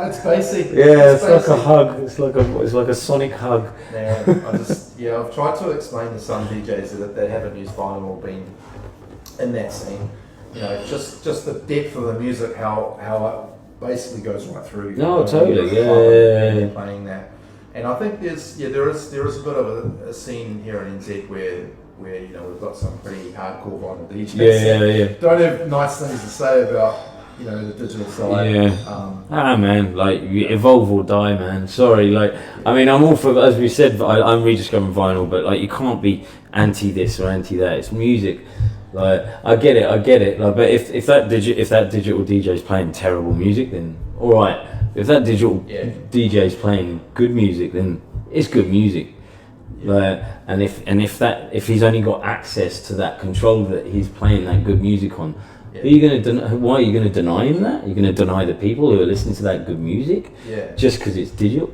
It's basic. Yeah, it's like a hug. It's like a sonic hug. Yeah, I've tried to explain to some DJs that they haven't used vinyl or been in that scene. Just the depth of the music, how it basically goes right through. No, totally. Yeah. Playing that, and I think there is a bit of a scene here in NZ where we've got some pretty hardcore vinyl DJs. Yeah. Don't have nice things to say about the digital side. Yeah. Man, like you evolve or die, man. Sorry, like I mean, I'm all for, as we said, I'm rediscovering vinyl, but like you can't be anti this or anti that. It's music. Like I get it. Like, but if that digital DJ is playing terrible music, then all right. If that digital DJ is playing good music, then it's good music. And if he's only got access to that controller that he's playing that good music on, why are you going to deny him that? You're going to deny the people who are listening to that good music just because it's digital?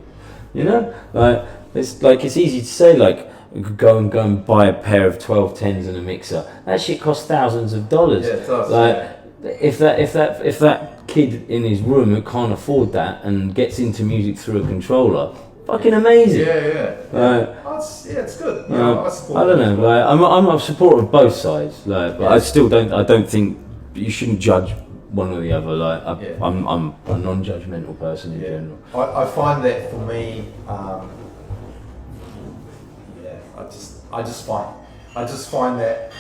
It's easy to say like go and buy a pair of 1210s and a mixer. That shit costs thousands of dollars. Yeah, it does. If that kid in his room who can't afford that and gets into music through a controller, fucking amazing. It's good. I don't know. Like, I'm a supporter of both sides. Like, but I don't think you shouldn't judge one or the other. Like Yeah. I'm a non-judgmental person in general. I find that for me, I just find that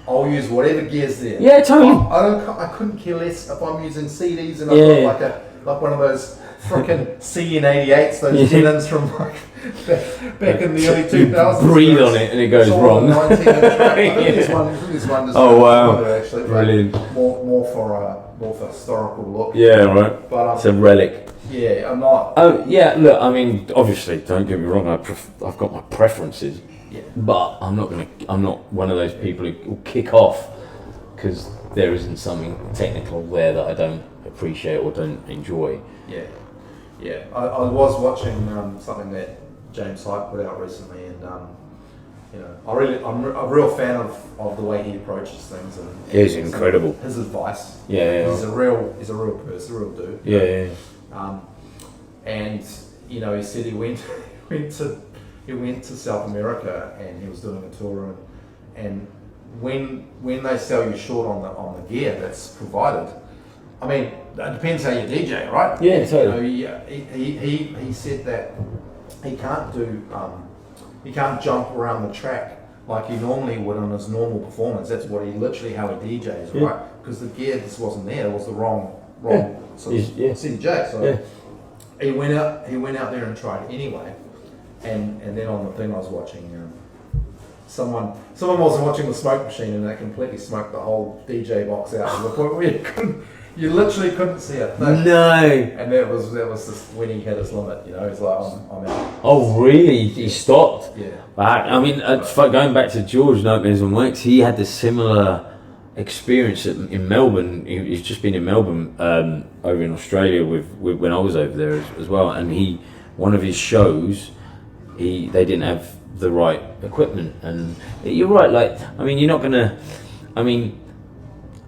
I'll use whatever gear's there. Yeah, totally. I couldn't care less if I'm using CDs and I've got like one of those frickin' CN88s, those Denons from like back in the early 2000s. You breathe on it and it goes wrong. I think there's one. Oh wow! Actually, brilliant. More for historical look. Yeah, right. But it's a relic. Yeah, I'm not. Oh yeah, look. I mean, obviously, don't get me wrong. I've got my preferences. Yeah. But I'm not one of those people who will kick off because there isn't something technical there that I don't appreciate or don't enjoy. Yeah. I was watching something that James Hype put out recently, and I'm a real fan of the way he approaches things, and he's incredible. His advice. Yeah. He's a real person, a real dude. Yeah. And he said he went to South America and he was doing a tour, and when they sell you short on the gear that's provided, I mean, it depends how you DJ, right? Yeah, totally. He said that he can't jump around the track like he normally would on his normal performance. That's what how he DJs, right? Because the gear just wasn't there. It was the wrong sort of CDJ. So he went out there and tried anyway. And then on the thing I was watching, someone wasn't watching the smoke machine, and they completely smoked the whole DJ box out to the point where you literally couldn't see a thing. No. And that was just when he hit his limit. He's like, I'm out. Oh really? He stopped. Yeah. I mean, going back to George Djs and Wax, he had this similar experience in Melbourne. He's just been in Melbourne over in Australia with when I was over there as well, and one of his shows. They didn't have the right equipment, and you're right. Like, I mean, you're not gonna. I mean,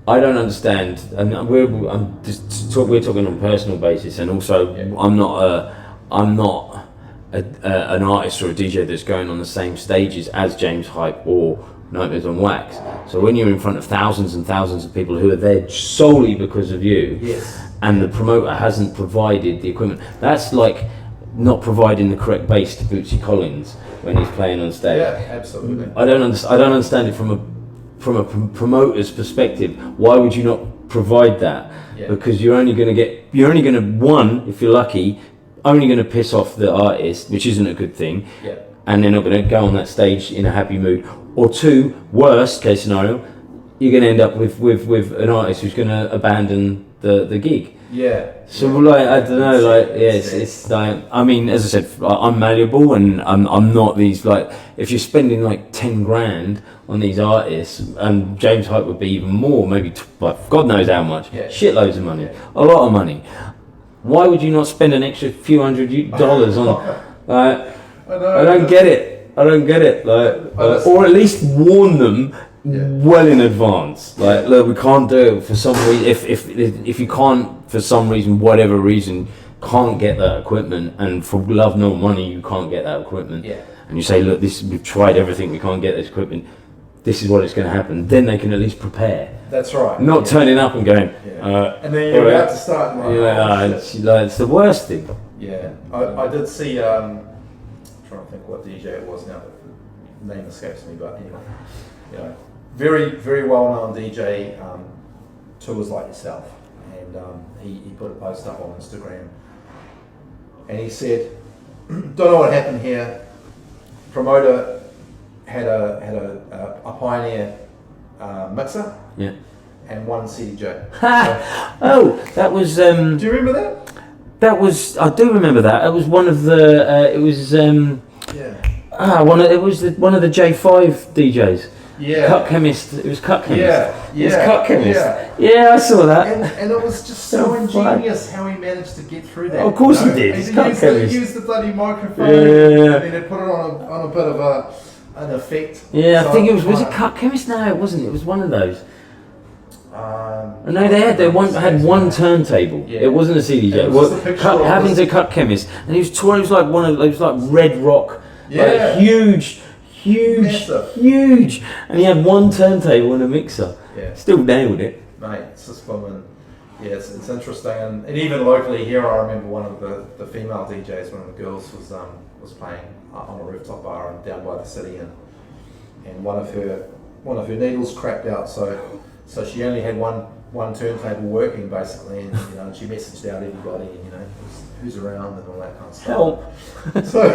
I don't understand, and we're talking on a personal basis, and also I'm not an artist or a DJ that's going on the same stages as James Hype or Djs and Wax. So when you're in front of thousands and thousands of people who are there solely because of you, and the promoter hasn't provided the equipment, that's like not providing the correct bass to Bootsy Collins when he's playing on stage. Yeah, absolutely. I don't understand it from a promoter's perspective. Why would you not provide that? Yeah. Because you're only going to one, if you're lucky, only going to piss off the artist, which isn't a good thing. Yeah. And they're not going to go on that stage in a happy mood. Or two, worst case scenario, you're going to end up with an artist who's going to abandon the gig. Yeah. So like, I don't know, like, it's like, I mean, as I said, I'm malleable, and I'm not these, like, if you're spending like 10 grand on these artists, and James Hype would be even more, maybe God knows how much, shitloads of money, a lot of money. Why would you not spend an extra few $100 on? I don't get it. Like, or at least warn them. Well in advance, like, look, we can't do it for some reason. If you can't, for some reason, whatever reason, can't get that equipment, and for love nor money, you can't get that equipment. Yeah. And you say, look, we've tried everything, we can't get this equipment. This is what is going to happen. Then they can at least prepare. That's right. Not turning up and going. And then you're about to start. It's the worst thing. Yeah, I did see. I'm trying to think what DJ it was now. The name escapes me, but anyway, very, very well-known DJ, tours like yourself, and he put a post up on Instagram, and he said, "Don't know what happened here. Promoter had a Pioneer mixer, and one CDJ." Oh, that was. Do you remember that? That was. I do remember that. It was one of the. It was. One of the J5 DJs. Yeah. Cut Chemist. It was Cut Chemist. Yeah. It was Cut Chemist. Yeah, I saw that. And it was just so ingenious how he managed to get through that. Of course he did. He used the bloody microphone. And then he put it on a bit of an effect. Yeah, so I think it was it Cut Chemist? No, it wasn't. It was one of those. No, they had one turntable. Yeah. It wasn't a CDJ. Having to Cut Chemist, and he was touring. It was like one of those, like Red Rock, like huge, and he had one turntable and a mixer. Yeah. Still nailed it. Mate, it's just fun. Yeah, it's interesting, and even locally here, I remember one of the female DJs, one of the girls was playing on a rooftop bar and down by the city, and one of her needles cracked out, so she only had one turntable working basically, and she messaged out everybody, and who's around and all that kind of stuff. Help. So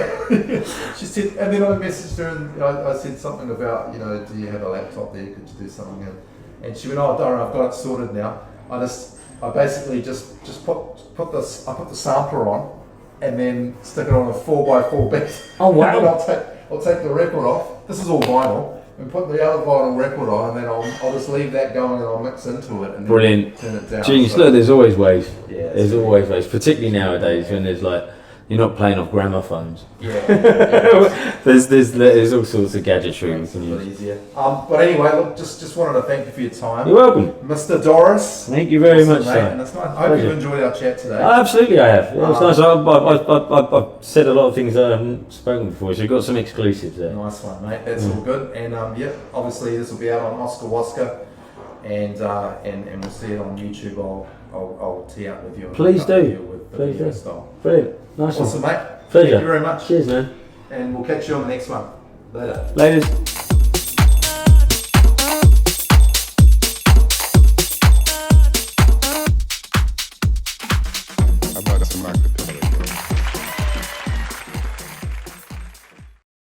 she said, and then I messaged her and I said something about, do you have a laptop there? Could you do something? And she went, oh, don't worry, I've got it sorted now. I basically just put the sampler on and then stick it on a 4x4 beat. Oh wow! And I'll take the record off. This is all vinyl. And put the other vinyl record on, and then I'll just leave that going, and I'll mix into it, and then turn it down. Genius. Look, there's always ways. Yeah, there's always ways, particularly nowadays when there's like you're not playing off gramophones. Yeah. There's all sorts of gadgetry we can use. Easier. But anyway, look, just wanted to thank you for your time. You're welcome, Mr. Doris. Thank you very much, mate. sir. And it's nice. I hope you've enjoyed our chat today. Absolutely, I have. Yeah, it's nice. I've said a lot of things that I haven't spoken before, so you've got some exclusives there. Nice one, mate. That's all good. And obviously this will be out on Oska Waska, and we'll see it on YouTube. I'll tee up with you. Please do. With the Please video do. style. Brilliant. Nice Awesome, one. mate. Pleasure. Thank you very much. Cheers, man. And we'll catch you on the next one. Later. Ladies.